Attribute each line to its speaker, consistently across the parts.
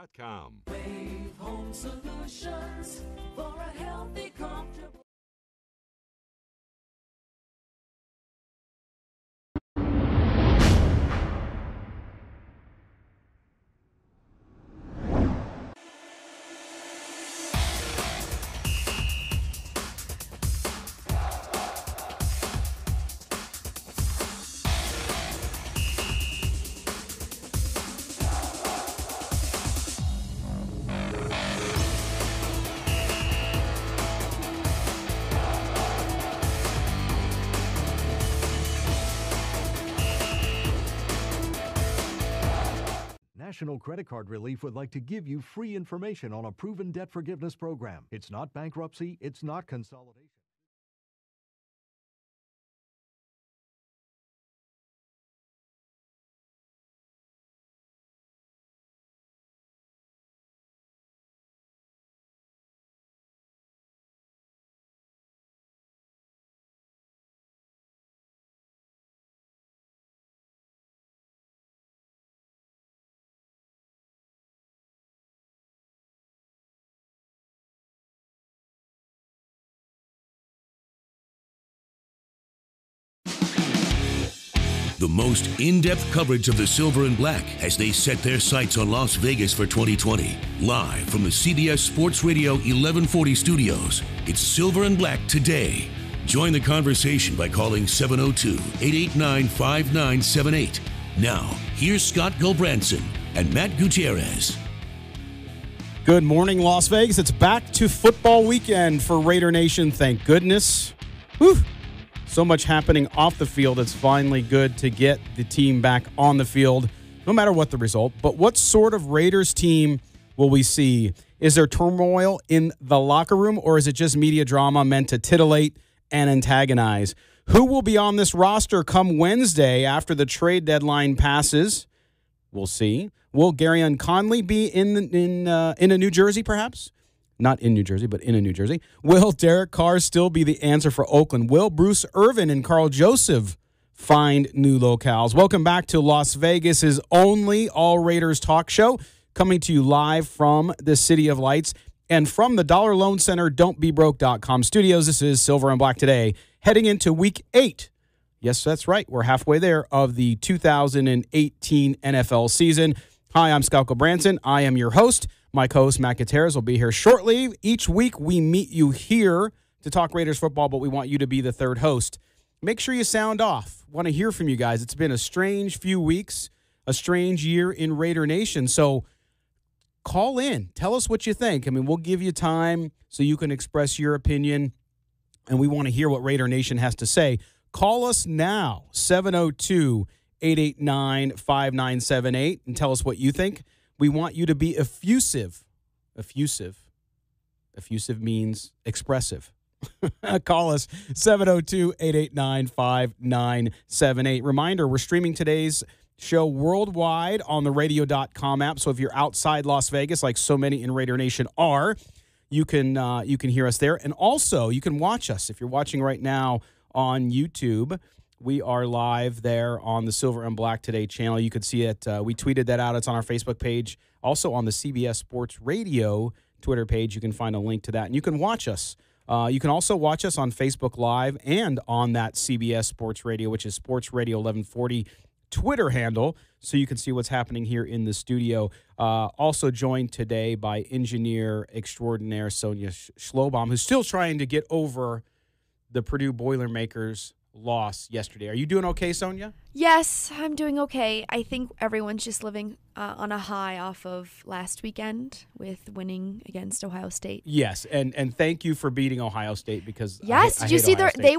Speaker 1: WaveHomeSolutions.com.
Speaker 2: Wave Home Solutions for a healthy, comfortable.
Speaker 3: National Credit Card Relief would like to give you free information on a proven debt forgiveness program. It's not bankruptcy, it's not consolidation.
Speaker 4: The most in-depth coverage of the Silver and Black as they set their sights on Las Vegas for 2020. Live from the CBS Sports Radio 1140 studios, it's Silver and Black today. Join the conversation by calling 702-889-5978. Now, here's Scott Gilbranson and Matt Gutierrez.
Speaker 5: Good morning, Las Vegas. It's back to football weekend for Raider Nation. Thank goodness. Whew. So much happening off the field. It's finally good to get the team back on the field, no matter what the result. But what sort of Raiders team will we see? Is there turmoil in the locker room, or is it just media drama meant to titillate and antagonize? Who will be on this roster come Wednesday after the trade deadline passes? We'll see. Will Garyon Conley be in a New Jersey, perhaps? Not in New Jersey, but in a New Jersey. Will Derek Carr still be the answer for Oakland? Will Bruce Irvin and Carl Joseph find new locales? Welcome back to Las Vegas's only All Raiders talk show, coming to you live from the City of Lights and from the Dollar Loan Center, don'tbebroke.com studios. This is Silver and Black today, heading into Week 8. Yes, that's right. We're halfway there of the 2018 NFL season. Hi, I'm Scott Gilbranson. I am your host. My co-host, Matt Gutierrez, will be here shortly. Each week, we meet you here to talk Raiders football, but we want you to be the third host. Make sure you sound off. Want to hear from you guys. It's been a strange few weeks, a strange year in Raider Nation. So call in. Tell us what you think. I mean, we'll give you time so you can express your opinion, and we want to hear what Raider Nation has to say. Call us now, 702-889-5978, and tell us what you think. We want you to be effusive. Effusive means expressive. Call us 702-889-5978. Reminder, we're streaming today's show worldwide on the radio.com app. So if you're outside Las Vegas, like so many in Raider Nation are, you can hear us there. And also, you can watch us. If you're watching right now on YouTube, we are live there on the Silver and Black Today channel. You could see it. We tweeted that out. It's on our Facebook page. Also on the CBS Sports Radio Twitter page, you can find a link to that. And you can watch us. You can also watch us on Facebook Live and on that CBS Sports Radio, which is Sports Radio 1140 Twitter handle, so you can see what's happening here in the studio. Also joined today by engineer extraordinaire Sonia Schlobaum, who's still trying to get over the Purdue Boilermakers loss yesterday. Are you doing okay, Sonia?
Speaker 6: Yes, I'm doing okay. I think everyone's just living on a high off of last weekend with winning against Ohio State.
Speaker 5: Yes, and thank you for beating Ohio State because
Speaker 6: yes,
Speaker 5: I
Speaker 6: did you see
Speaker 5: Ohio State.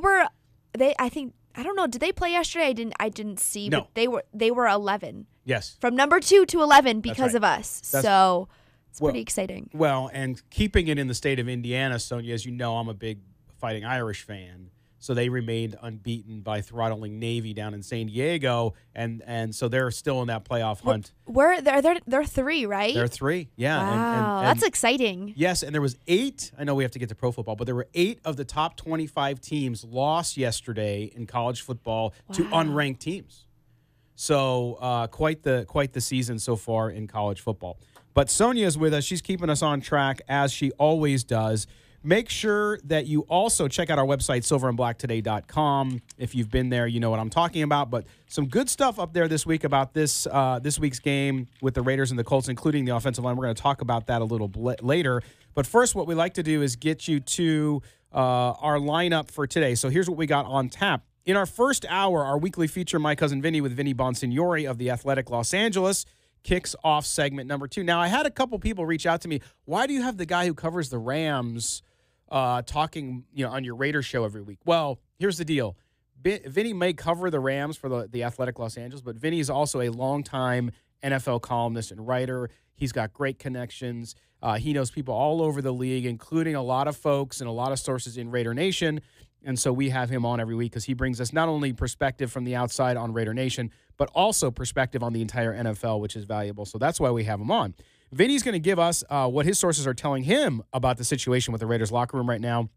Speaker 6: I don't know, did they play yesterday? I didn't see,
Speaker 5: no.
Speaker 6: But they were 11.
Speaker 5: Yes.
Speaker 6: From number 2 to 11 because
Speaker 5: right.
Speaker 6: of us. So it's pretty exciting.
Speaker 5: Well, and keeping it in the state of Indiana, Sonia, as you know, I'm a big Fighting Irish fan. So they remained unbeaten by throttling Navy down in San Diego, and so they're still in that playoff hunt.
Speaker 6: They're 3, right?
Speaker 5: They're 3, yeah.
Speaker 6: Wow, that's exciting.
Speaker 5: Yes, and there was 8. I know we have to get to pro football, but there were 8 of the top 25 teams lost yesterday in college football to unranked teams. So quite the season so far in college football. But Sonia is with us. She's keeping us on track, as she always does. Make sure that you also check out our website, silverandblacktoday.com. If you've been there, you know what I'm talking about. But some good stuff up there this week about this week's game with the Raiders and the Colts, including the offensive line. We're going to talk about that a little later. But first, what we like to do is get you to our lineup for today. So here's what we got on tap. In our first hour, our weekly feature, My Cousin Vinny with Vinny Bonsignore of the Athletic Los Angeles, kicks off segment number 2. Now, I had a couple people reach out to me. Why do you have the guy who covers the Rams talking, on your Raiders show every week? Well, here's the deal. Vinny may cover the Rams for the Athletic Los Angeles, but Vinny is also a longtime NFL columnist and writer. He's got great connections. He knows people all over the league, including a lot of folks and a lot of sources in Raider Nation. And so we have him on every week because he brings us not only perspective from the outside on Raider Nation, but also perspective on the entire NFL, which is valuable. So that's why we have him on. Vinny's going to give us what his sources are telling him about the situation with the Raiders locker room right now.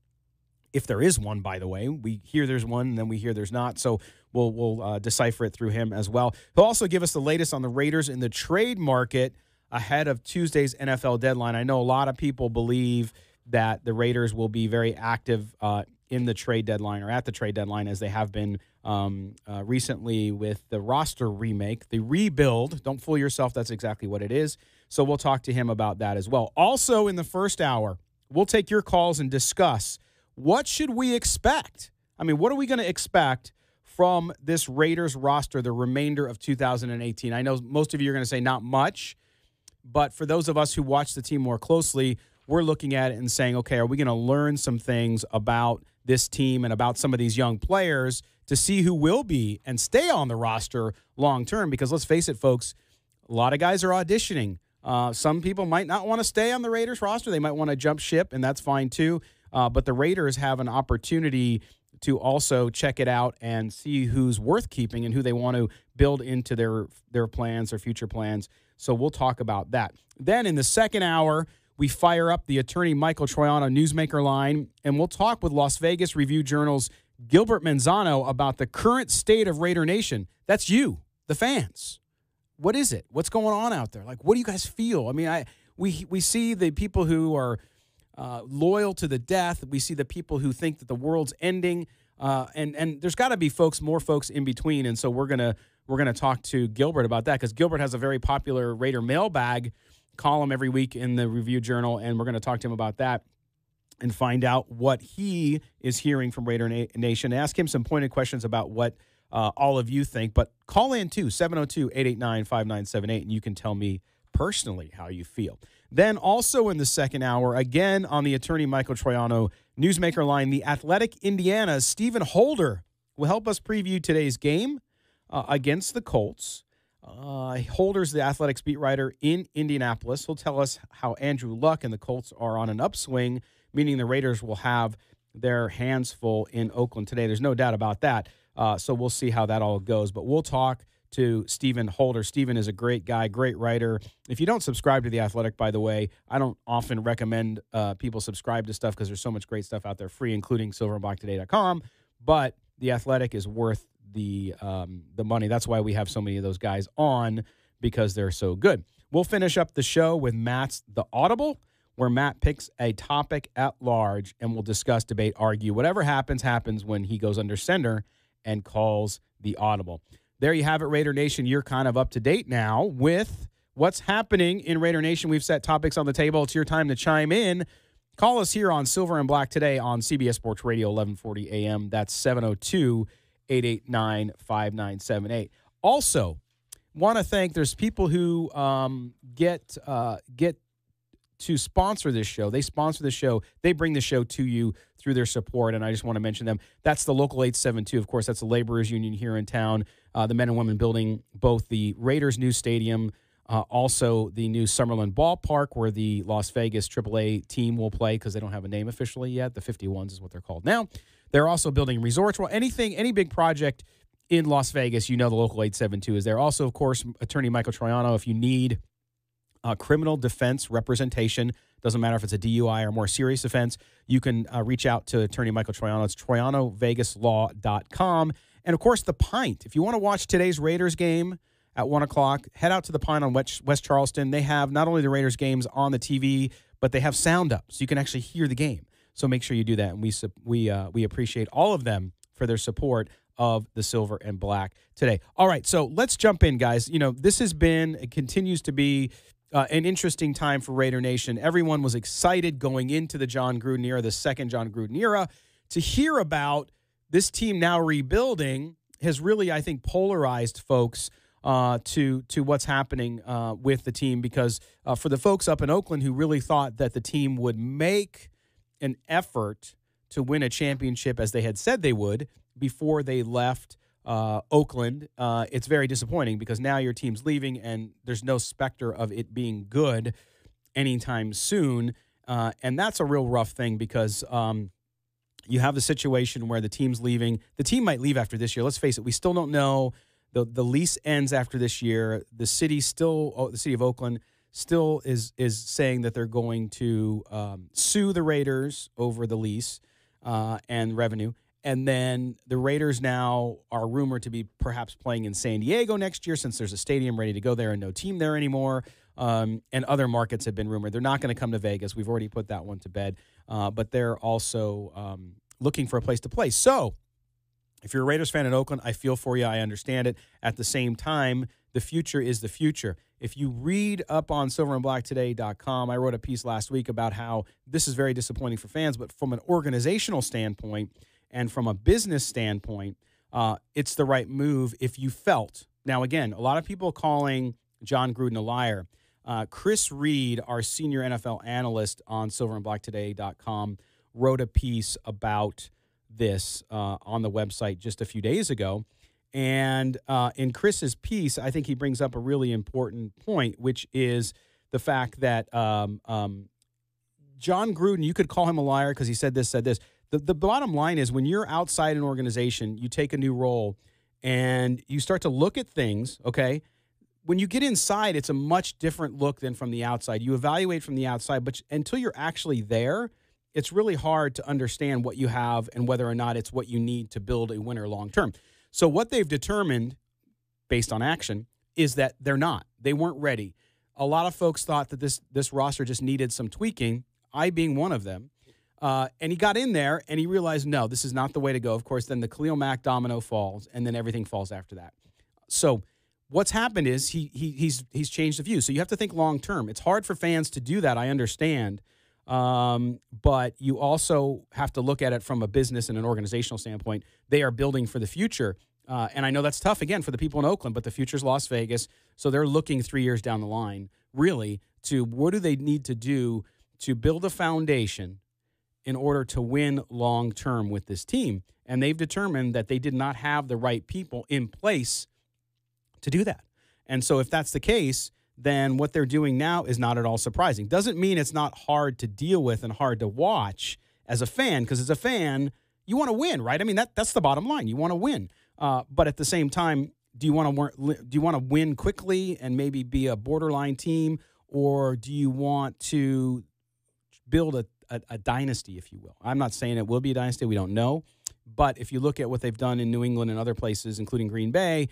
Speaker 5: If there is one, by the way. We hear there's one, and then we hear there's not. So we'll decipher it through him as well. He'll also give us the latest on the Raiders in the trade market ahead of Tuesday's NFL deadline. I know a lot of people believe that the Raiders will be very active in the trade deadline or at the trade deadline, as they have been recently with the roster remake, the rebuild. Don't fool yourself. That's exactly what it is. So we'll talk to him about that as well. Also, in the first hour, we'll take your calls and discuss what should we expect. I mean, what are we going to expect from this Raiders roster the remainder of 2018? I know most of you are going to say not much, but for those of us who watch the team more closely, we're looking at it and saying, okay, are we going to learn some things about this team and about some of these young players to see who will be and stay on the roster long term? Because let's face it, folks, a lot of guys are auditioning. Some people might not want to stay on the Raiders roster. They might want to jump ship, and that's fine too. But the Raiders have an opportunity to also check it out and see who's worth keeping and who they want to build into their plans or future plans. So we'll talk about that. Then in the second hour, we fire up the attorney Michael Troiano Newsmaker line, and we'll talk with Las Vegas Review-Journal's Gilbert Manzano about the current state of Raider Nation. That's you, the fans. What is it? What's going on out there? Like, what do you guys feel? I mean, we see the people who are loyal to the death. We see the people who think that the world's ending, and there's got to be more folks in between. And so we're gonna talk to Gilbert about that, because Gilbert has a very popular Raider mailbag column every week in the Review Journal, and we're going to talk to him about that and find out what he is hearing from Raider Nation. Ask him some pointed questions about what all of you think. But call in too, 702-889-5978, and you can tell me personally how you feel. Then also in the second hour, again on the attorney Michael Troiano Newsmaker line, the Athletic Indiana's Stephen Holder will help us preview today's game against the Colts. Holder's the Athletics beat writer in Indianapolis. He'll tell us how Andrew Luck and the Colts are on an upswing, meaning the Raiders will have their hands full in Oakland today. There's no doubt about that. So we'll see how that all goes. But we'll talk to Stephen Holder. Stephen is a great guy, great writer. If you don't subscribe to The Athletic, by the way, I don't often recommend people subscribe to stuff because there's so much great stuff out there free, including silverandblacktoday.com. But The Athletic is worth the money. That's why we have so many of those guys on, because they're so good. We'll finish up the show with Matt's The Audible, where Matt picks a topic at large and we'll discuss, debate, argue. Whatever happens when he goes under center and calls the audible. There you have it, Raider Nation. You're kind of up to date now with what's happening in Raider Nation. We've set topics on the table. It's your time to chime in. Call us here on Silver and Black today on CBS Sports Radio 1140 AM. That's 702-889-5978. Also, want to thank, there's people who get to sponsor this show. They sponsor the show. They bring the show to you through their support, and I just want to mention them. That's the Local 872. Of course, that's the laborers union here in town. The men and women building both the Raiders' new stadium, also the new Summerlin Ballpark, where the Las Vegas AAA team will play, because they don't have a name officially yet. The 51s is what they're called now. They're also building resorts. Well, any big project in Las Vegas, the Local 872 is there. Also, of course, attorney Michael Troiano, if you need criminal defense representation, doesn't matter if it's a DUI or more serious offense, you can reach out to attorney Michael Troiano. It's troianovegaslaw.com. And, of course, The Pint. If you want to watch today's Raiders game at 1 o'clock. Head out to the Pine on West Charleston. They have not only the Raiders games on the TV, but they have sound up, so you can actually hear the game. So make sure you do that, and we appreciate all of them for their support of the Silver and Black today. All right, so let's jump in, guys. This has been, it continues to be an interesting time for Raider Nation. Everyone was excited going into the John Gruden era, the second John Gruden era. To hear about this team now rebuilding has really, I think, polarized folks to what's happening with the team, because for the folks up in Oakland who really thought that the team would make an effort to win a championship as they had said they would before they left Oakland, it's very disappointing, because now your team's leaving and there's no specter of it being good anytime soon. And that's a real rough thing, because you have the situation where the team's leaving. The team might leave after this year. Let's face it, we still don't know. The lease ends after this year. The city of Oakland still is saying that they're going to sue the Raiders over the lease and revenue. And then the Raiders now are rumored to be perhaps playing in San Diego next year, since there's a stadium ready to go there and no team there anymore. And other markets have been rumored. They're not going to come to Vegas. We've already put that one to bed. But they're also looking for a place to play. So if you're a Raiders fan in Oakland, I feel for you. I understand it. At the same time, the future is the future. If you read up on silverandblacktoday.com, I wrote a piece last week about how this is very disappointing for fans, but from an organizational standpoint and from a business standpoint, it's the right move if you felt. Now, again, a lot of people calling John Gruden a liar. Chris Reed, our senior NFL analyst on silverandblacktoday.com, wrote a piece about this on the website just a few days ago. And in Chris's piece, I think he brings up a really important point, which is the fact that John Gruden, you could call him a liar because he said this. The bottom line is, when you're outside an organization, you take a new role and you start to look at things, okay? When you get inside, it's a much different look than from the outside. You evaluate from the outside, but until you're actually there, it's really hard to understand what you have and whether or not it's what you need to build a winner long term. So what they've determined, based on action, is that they're not. They weren't ready. A lot of folks thought that this roster just needed some tweaking, I being one of them. And he got in there and he realized, no, this is not the way to go. Of course, then the Khalil Mack domino falls, and then everything falls after that. So what's happened is he's changed the view. So you have to think long term. It's hard for fans to do that, I understand. But you also have to look at it from a business and an organizational standpoint. They are building for the future. And I know that's tough, again, for the people in Oakland, but the future's Las Vegas. So they're looking 3 years down the line, really, to what do they need to do to build a foundation in order to win long-term with this team. And they've determined that they did not have the right people in place to do that. And so if that's the case, then what they're doing now is not at all surprising. Doesn't mean it's not hard to deal with and hard to watch as a fan, because as a fan, you want to win, right? I mean, that's the bottom line. You want to win. But at the same time, do you want to win quickly and maybe be a borderline team, or do you want to build a dynasty, if you will? I'm not saying it will be a dynasty. We don't know. But if you look at what they've done in New England and other places, including Green Bay,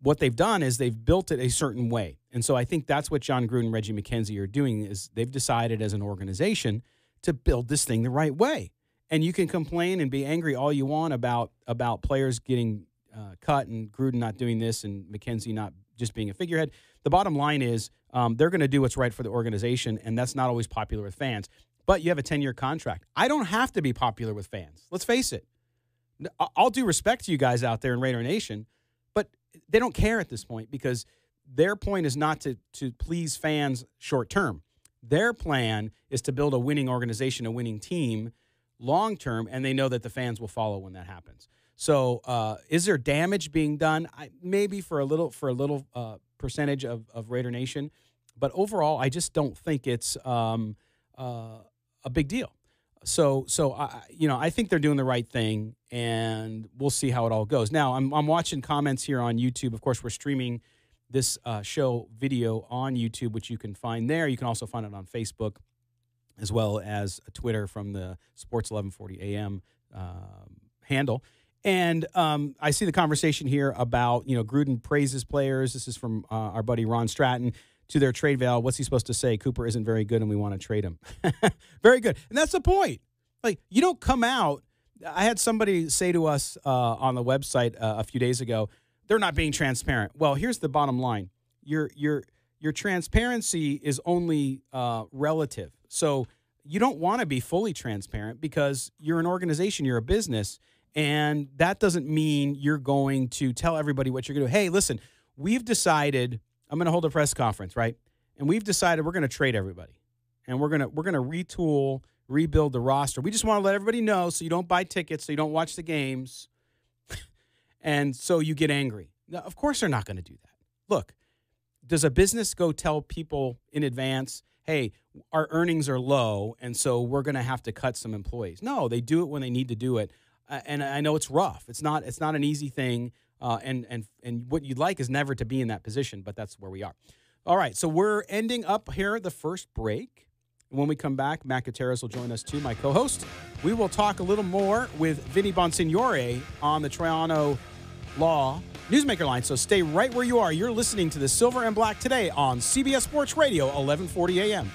Speaker 5: what they've done is they've built it a certain way. And so I think that's what John Gruden and Reggie McKenzie are doing, is they've decided as an organization to build this thing the right way. And you can complain and be angry all you want about players getting cut and Gruden not doing this and McKenzie not just being a figurehead. The bottom line is they're going to do what's right for the organization, and that's not always popular with fans. But you have a 10-year contract. I don't have to be popular with fans. Let's face it. I'll do respect to you guys out there in Raider Nation, but they don't care at this point, because their point is not to please fans short term. Their plan is to build a winning organization, a winning team long term, and they know that the fans will follow when that happens. So is there damage being done? Maybe for a little percentage of Raider Nation, but overall, I just don't think it's a big deal. So I think they're doing the right thing, and we'll see how it all goes. Now, I'm watching comments here on YouTube. Of course, we're streaming this show video on YouTube, which you can find there. You can also find it on Facebook, as well as Twitter from the Sports 1140 AM handle. And I see the conversation here about, Gruden praises players. This is from our buddy Ron Stratton. To their trade value, what's he supposed to say? Cooper isn't very good and we want to trade him. Very good. And that's the point. Like, you don't come out. I had somebody say to us on the website a few days ago, they're not being transparent. Well, here's the bottom line. Your transparency is only relative. So you don't want to be fully transparent because you're an organization, you're a business, and that doesn't mean you're going to tell everybody what you're going to do. Hey, listen, we've decided I'm going to hold a press conference, right? And we've decided we're going to trade everybody. And we're going to retool, rebuild the roster. We just want to let everybody know so you don't buy tickets, so you don't watch the games, and so you get angry. Now, of course they're not going to do that. Look, does a business go tell people in advance, hey, our earnings are low, and so we're going to have to cut some employees? No, they do it when they need to do it. And I know it's rough. It's not an easy thing. And what you'd like is never to be in that position, but that's where we are. All right, so we're ending up here the first break. When we come back, Matt Gutierrez will join us too, my co-host. We will talk a little more with Vinny Bonsignore on the Triano Law Newsmaker line. So stay right where you are. You're listening to the Silver and Black today on CBS Sports Radio, 1140 a.m.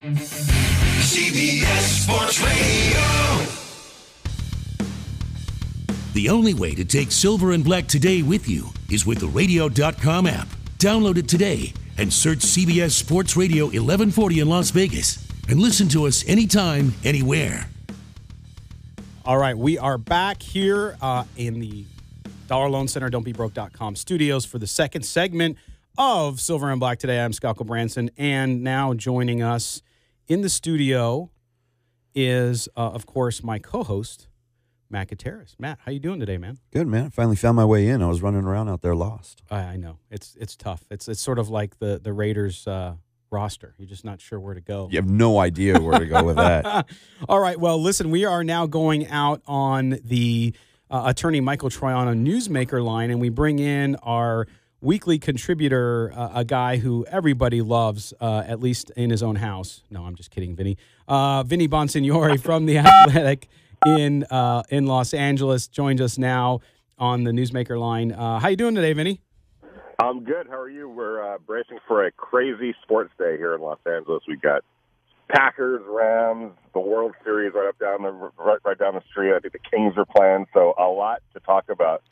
Speaker 4: CBS Sports Radio. The only way to take Silver and Black today with you is with the radio.com app. Download it today and search CBS Sports Radio 1140 in Las Vegas and listen to us anytime, anywhere.
Speaker 5: All right, we are back here in the Dollar Loan Center, don'tbebroke.com studios for the second segment of Silver and Black today. I'm Scott Branson, and now joining us in the studio is, of course, my co-host, Matt Gutierrez. Matt, how you doing today, man?
Speaker 1: Good, man. I finally found my way in. I was running around out there lost.
Speaker 5: I know. It's tough. It's sort of like the Raiders roster. You're just not sure where to go.
Speaker 1: You have no idea where to go with that.
Speaker 5: All right. Well, listen, we are now going out on the attorney Michael Troiano Newsmaker line, and we bring in our weekly contributor, a guy who everybody loves, at least in his own house. No, I'm just kidding, Vinny. Vinny Bonsignore from The Athletic in Los Angeles joins us now on the Newsmaker line. How you doing today, Vinny?
Speaker 7: I'm good. How are you? We're bracing for a crazy sports day here in Los Angeles. We got Packers, Rams, the World Series right down the street. I think the Kings are playing, so a lot to talk about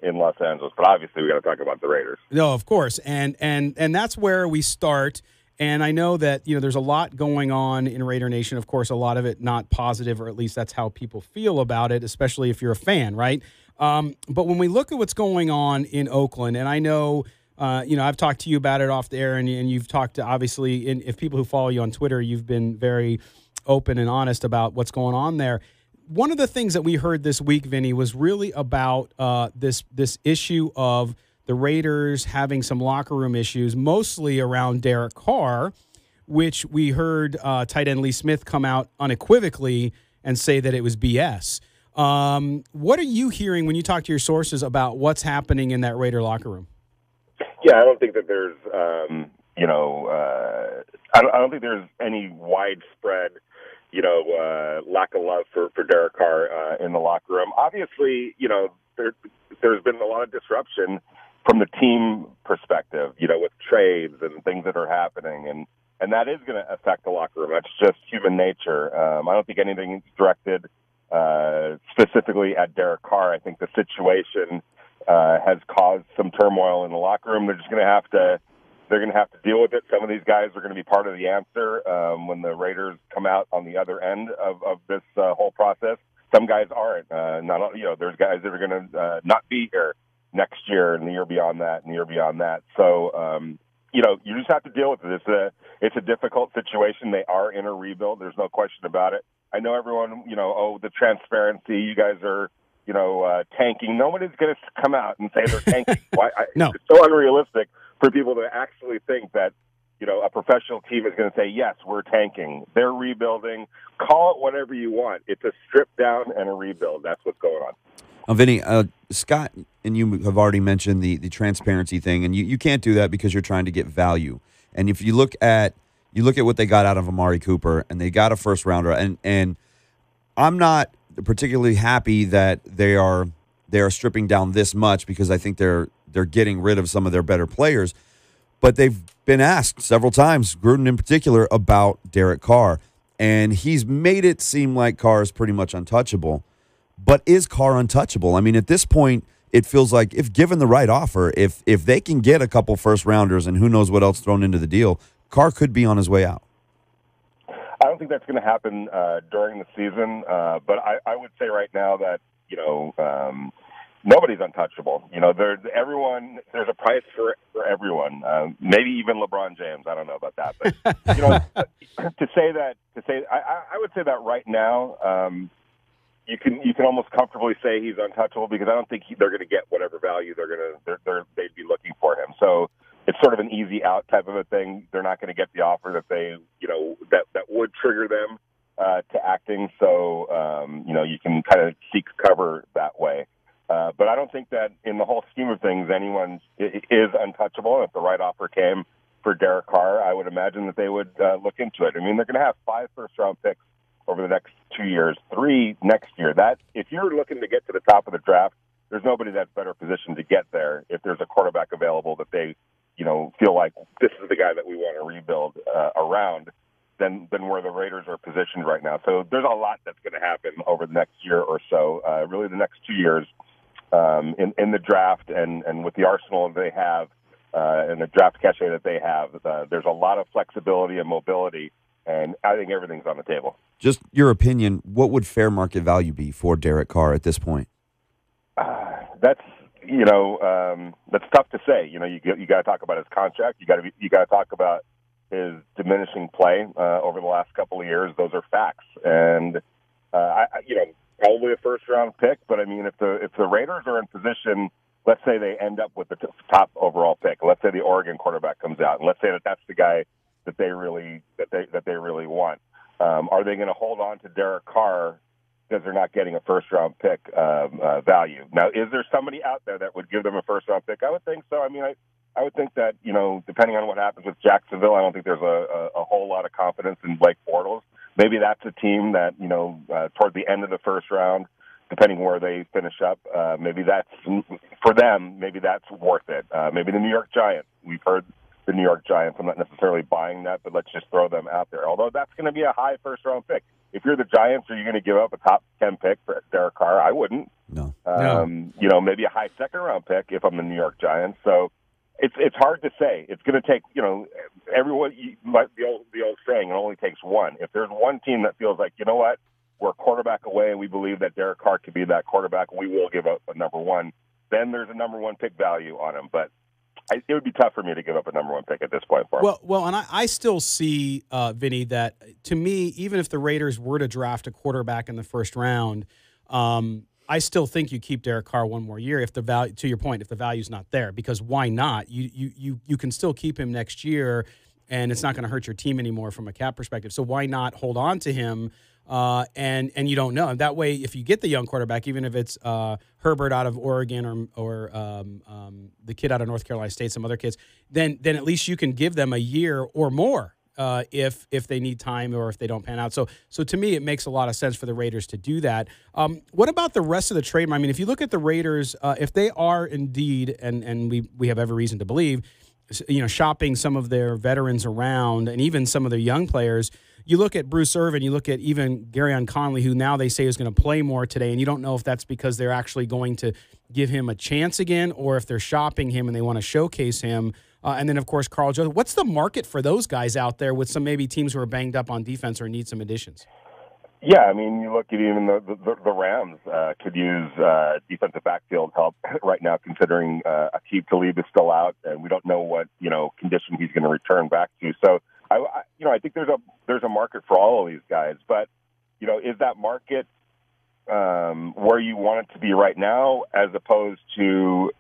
Speaker 7: in Los Angeles. But obviously, we got to talk about the Raiders.
Speaker 5: No, of course, and that's where we start. And I know that there's a lot going on in Raider Nation. Of course, a lot of it not positive, or at least that's how people feel about it, especially if you're a fan, right? But when we look at what's going on in Oakland, and I know, I've talked to you about it off the air, and you've talked to, obviously, if people who follow you on Twitter, you've been very open and honest about what's going on there. One of the things that we heard this week, Vinny, was really about this issue of the Raiders having some locker room issues, mostly around Derek Carr, which we heard tight end Lee Smith come out unequivocally and say that it was BS. What are you hearing when you talk to your sources about what's happening in that Raider locker room?
Speaker 7: Yeah, I don't think that there's, I don't think there's any widespread, lack of love for Derek Carr in the locker room. Obviously, there's been a lot of disruption from the team perspective, with trades and things that are happening, and that is going to affect the locker room. That's just human nature. I don't think anything's directed specifically at Derek Carr. I think the situation has caused some turmoil in the locker room. They're going to have to deal with it. Some of these guys are going to be part of the answer when the Raiders come out on the other end of this whole process. Some guys aren't. There's guys that are going to not be here next year and the year beyond that and the year beyond that. So, you just have to deal with it. It's a difficult situation. They are in a rebuild. There's no question about it. I know everyone, the transparency, you guys are, tanking. Nobody's going to come out and say they're tanking.
Speaker 5: No.
Speaker 7: It's so unrealistic for people to actually think that, a professional team is going to say, yes, we're tanking. They're rebuilding. Call it whatever you want. It's a strip down and a rebuild. That's what's going on.
Speaker 1: Vinny, Scott and you have already mentioned the transparency thing, and you can't do that because you're trying to get value. And if you look at what they got out of Amari Cooper, and they got a first rounder, and I'm not particularly happy that they are stripping down this much because I think they're getting rid of some of their better players. But they've been asked several times, Gruden in particular, about Derek Carr, and he's made it seem like Carr is pretty much untouchable. But is Carr untouchable? I mean, at this point, it feels like if given the right offer, if they can get a couple first rounders and who knows what else thrown into the deal, Carr could be on his way out.
Speaker 7: I don't think that's going to happen during the season, but I would say right now that nobody's untouchable. There's a price for everyone. Maybe even LeBron James. I don't know about that, but I would say that right now. You can almost comfortably say he's untouchable because I don't think they're going to get whatever value they'd be looking for him. So it's sort of an easy out type of a thing. They're not going to get the offer that they that would trigger them to acting. So you can kind of seek cover that way. But I don't think that in the whole scheme of things anyone is untouchable. If the right offer came for Derek Carr, I would imagine that they would look into it. I mean, they're going to have 5 first-round picks over the next 2 years, 3 next year. That if you're looking to get to the top of the draft, there's nobody that's better positioned to get there if there's a quarterback available that they, feel like this is the guy that we want to rebuild around than where the Raiders are positioned right now. So there's a lot that's going to happen over the next year or so, really the next 2 years in the draft and with the arsenal they have and the draft cachet that they have. There's a lot of flexibility and mobility, and I think everything's on the table.
Speaker 1: Just your opinion, what would fair market value be for Derek Carr at this point?
Speaker 7: That's that's tough to say. You got to talk about his contract. You got to talk about his diminishing play over the last couple of years. Those are facts, and probably a first round pick. But I mean, if the Raiders are in position, let's say they end up with the top overall pick. Let's say the Oregon quarterback comes out, and let's say that's the guy that they really want. Are they going to hold on to Derek Carr because they're not getting a first-round pick value? Now, is there somebody out there that would give them a first-round pick? I would think so. I mean, I would think that, depending on what happens with Jacksonville, I don't think there's a whole lot of confidence in Blake Bortles. Maybe that's a team that, toward the end of the first round, depending where they finish up, maybe that's, for them, maybe that's worth it. Maybe the New York Giants. We've heard the New York Giants. I'm not necessarily buying that, but let's just throw them out there. Although that's going to be a high first-round pick. If you're the Giants, are you going to give up a top 10 pick for Derek Carr? I wouldn't.
Speaker 1: No.
Speaker 7: Maybe a high second-round pick if I'm the New York Giants. So it's hard to say. It's going to take, everyone, like the old saying, it only takes one. If there's one team that feels like, you know what, we're a quarterback away and we believe that Derek Carr could be that quarterback, we will give up a number one, then there's a number one pick value on him. But it would be tough for me to give up a number one pick at this point for him.
Speaker 5: Well, and I still see, Vinny, that to me, even if the Raiders were to draft a quarterback in the first round, I still think you keep Derek Carr one more year if the value, to your point, if the value's not there, because why not? You can still keep him next year, and it's not going to hurt your team anymore from a cap perspective. So why not hold on to him? And you don't know. And that way, if you get the young quarterback, even if it's Herbert out of Oregon or the kid out of North Carolina State, some other kids, then at least you can give them a year or more if they need time or if they don't pan out. So to me, it makes a lot of sense for the Raiders to do that. What about the rest of the trade? I mean, if you look at the Raiders, if they are indeed, and we have every reason to believe, shopping some of their veterans around and even some of their young players. You look at Bruce Irvin, you look at even Garyon Conley, who now they say is going to play more today, and you don't know if that's because they're actually going to give him a chance again or if they're shopping him and they want to showcase him. And then, of course, Carl Joseph. What's the market for those guys out there with some maybe teams who are banged up on defense or need some additions?
Speaker 7: Yeah, I mean, you look at even the Rams could use defensive backfield help right now, considering Aqib Talib is still out, and we don't know what condition he's going to return back to. So, I think there's a market for all of these guys, but is that market where you want it to be right now, as opposed to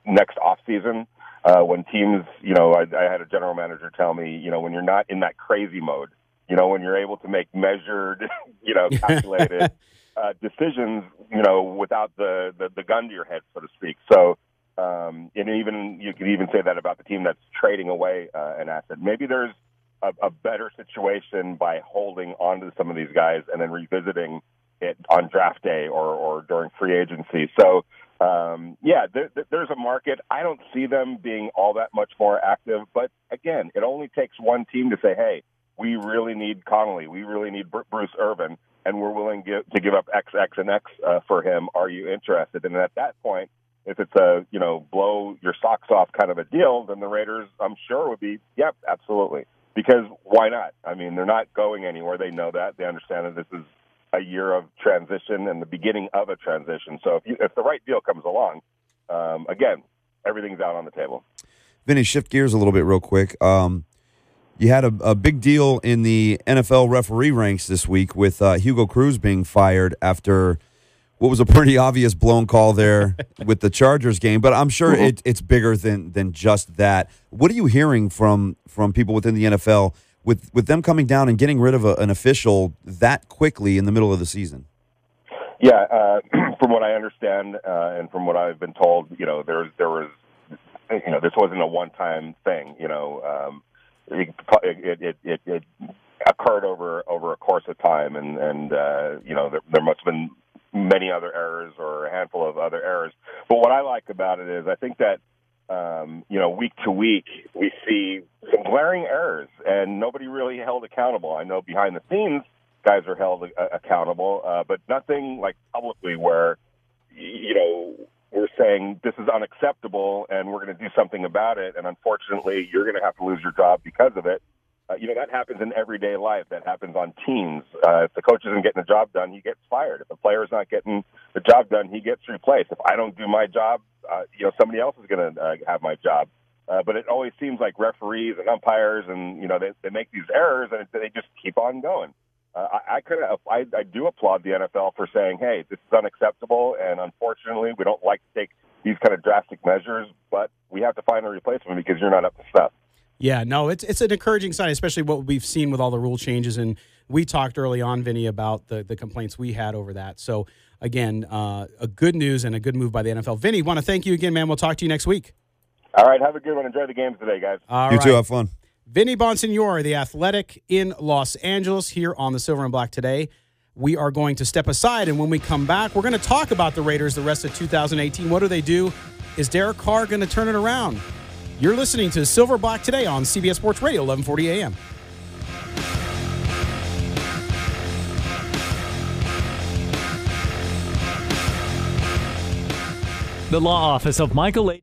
Speaker 7: next off season when teams I had a general manager tell me when you're not in that crazy mode. When you're able to make measured, calculated decisions, without the gun to your head, so to speak. So, and even you could even say that about the team that's trading away an asset. Maybe there's a better situation by holding on to some of these guys and then revisiting it on draft day or during free agency. So, there's a market. I don't see them being all that much more active. But, again, it only takes one team to say, hey, we really need Connolly. We really need Bruce Irvin, and we're willing to give up X, X, and X for him. Are you interested? And at that point, if it's a, blow your socks off kind of a deal, then the Raiders, I'm sure, would be, yep, absolutely. Because why not? I mean, they're not going anywhere. They know that. They understand that this is a year of transition and the beginning of a transition. So if the right deal comes along, again, everything's out on the table.
Speaker 1: Vinny, shift gears a little bit real quick. You had a big deal in the NFL referee ranks this week with Hugo Cruz being fired after what was a pretty obvious blown call there with the Chargers game. But I'm sure it's bigger than just that. What are you hearing from people within the NFL with them coming down and getting rid of an official that quickly in the middle of the season?
Speaker 7: Yeah, from what I understand and from what I've been told, there was this wasn't a one-time thing. It occurred over a course of time, and there must have been many other errors or a handful of other errors. But what I like about it is I think that week to week we see some glaring errors, and nobody really held accountable. I know behind the scenes, guys are held accountable, but nothing like publicly where, we're saying this is unacceptable and we're going to do something about it. And unfortunately, you're going to have to lose your job because of it. That happens in everyday life. That happens on teams. If the coach isn't getting the job done, he gets fired. If the player's not getting the job done, he gets replaced. If I don't do my job, somebody else is going to have my job. But it always seems like referees and umpires, and they make these errors, and they just keep on going. I do applaud the NFL for saying, hey, this is unacceptable, and unfortunately, we don't like to take these kind of drastic measures, but we have to find a replacement because you're not up to snuff.
Speaker 5: Yeah, no, it's an encouraging sign, especially what we've seen with all the rule changes. And we talked early on, Vinny, about the complaints we had over that. So, again, a good news and a good move by the NFL. Vinny, want to thank you again, man. We'll talk to you next week.
Speaker 7: All right, have a good one. Enjoy the games today, guys.
Speaker 1: You too, have fun.
Speaker 5: Vinny Bonsignore, the Athletic in Los Angeles, here on the Silver and Black today. We are going to step aside, and when we come back, we're going to talk about the Raiders the rest of 2018. What do they do? Is Derek Carr going to turn it around? You're listening to Silver Black today on CBS Sports Radio, 1140 AM.
Speaker 8: The law office of Michael A.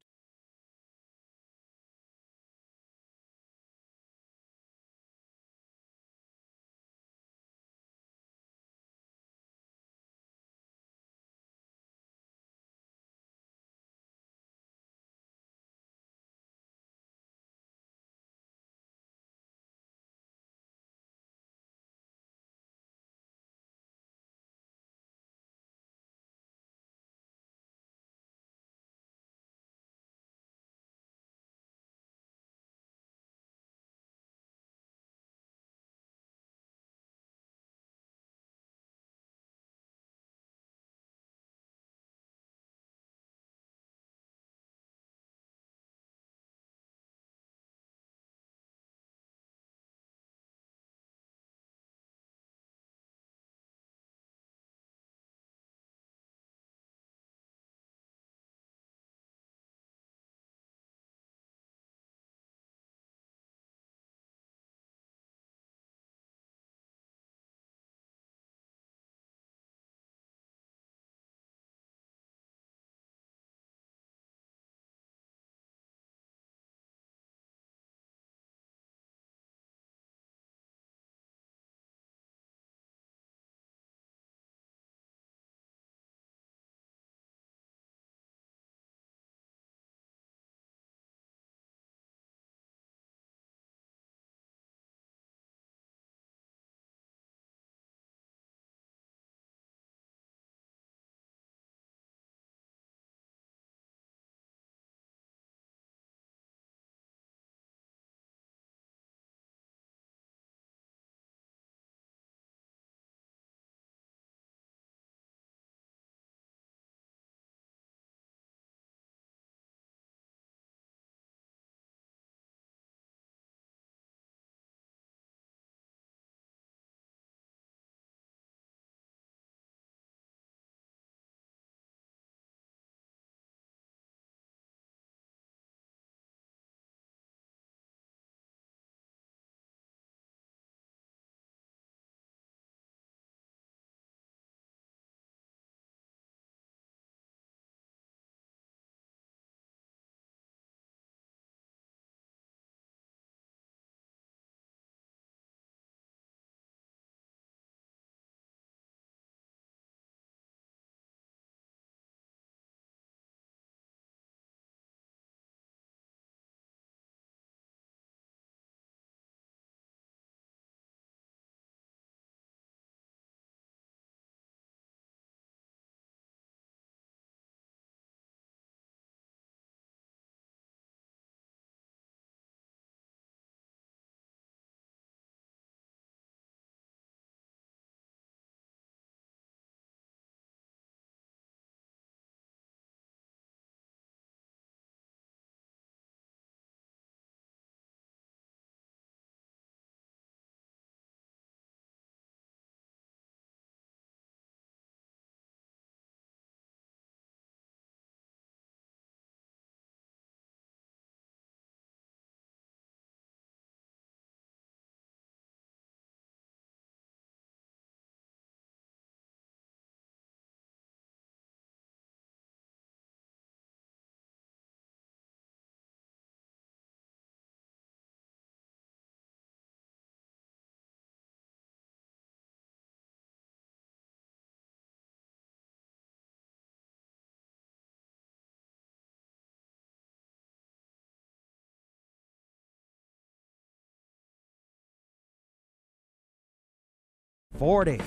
Speaker 9: 40.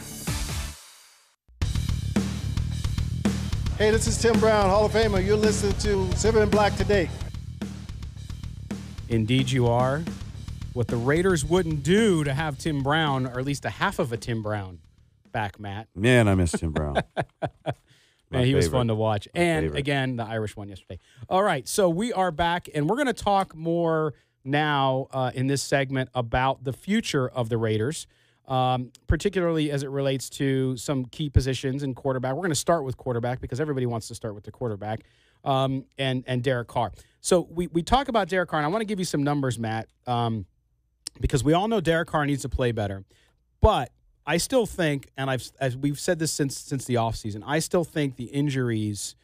Speaker 10: Hey, this is Tim Brown, Hall of Famer. You're listening to Silver and Black today.
Speaker 5: Indeed you are. What the Raiders wouldn't do to have Tim Brown, or at least a half of a Tim Brown, back, Matt.
Speaker 1: Man, I miss Tim Brown.
Speaker 5: Man, he was fun to watch. And
Speaker 1: favorite.
Speaker 5: again, the Irish won yesterday. All right, so we are back, and we're going to talk more now in this segment about the future of the Raiders, particularly as it relates to some key positions in quarterback. We're going to start with quarterback because everybody wants to start with the quarterback, and Derek Carr. So we talk about Derek Carr, and I want to give you some numbers, Matt, because we all know Derek Carr needs to play better. But I still think, and as we've said this since the offseason, I still think the injuries,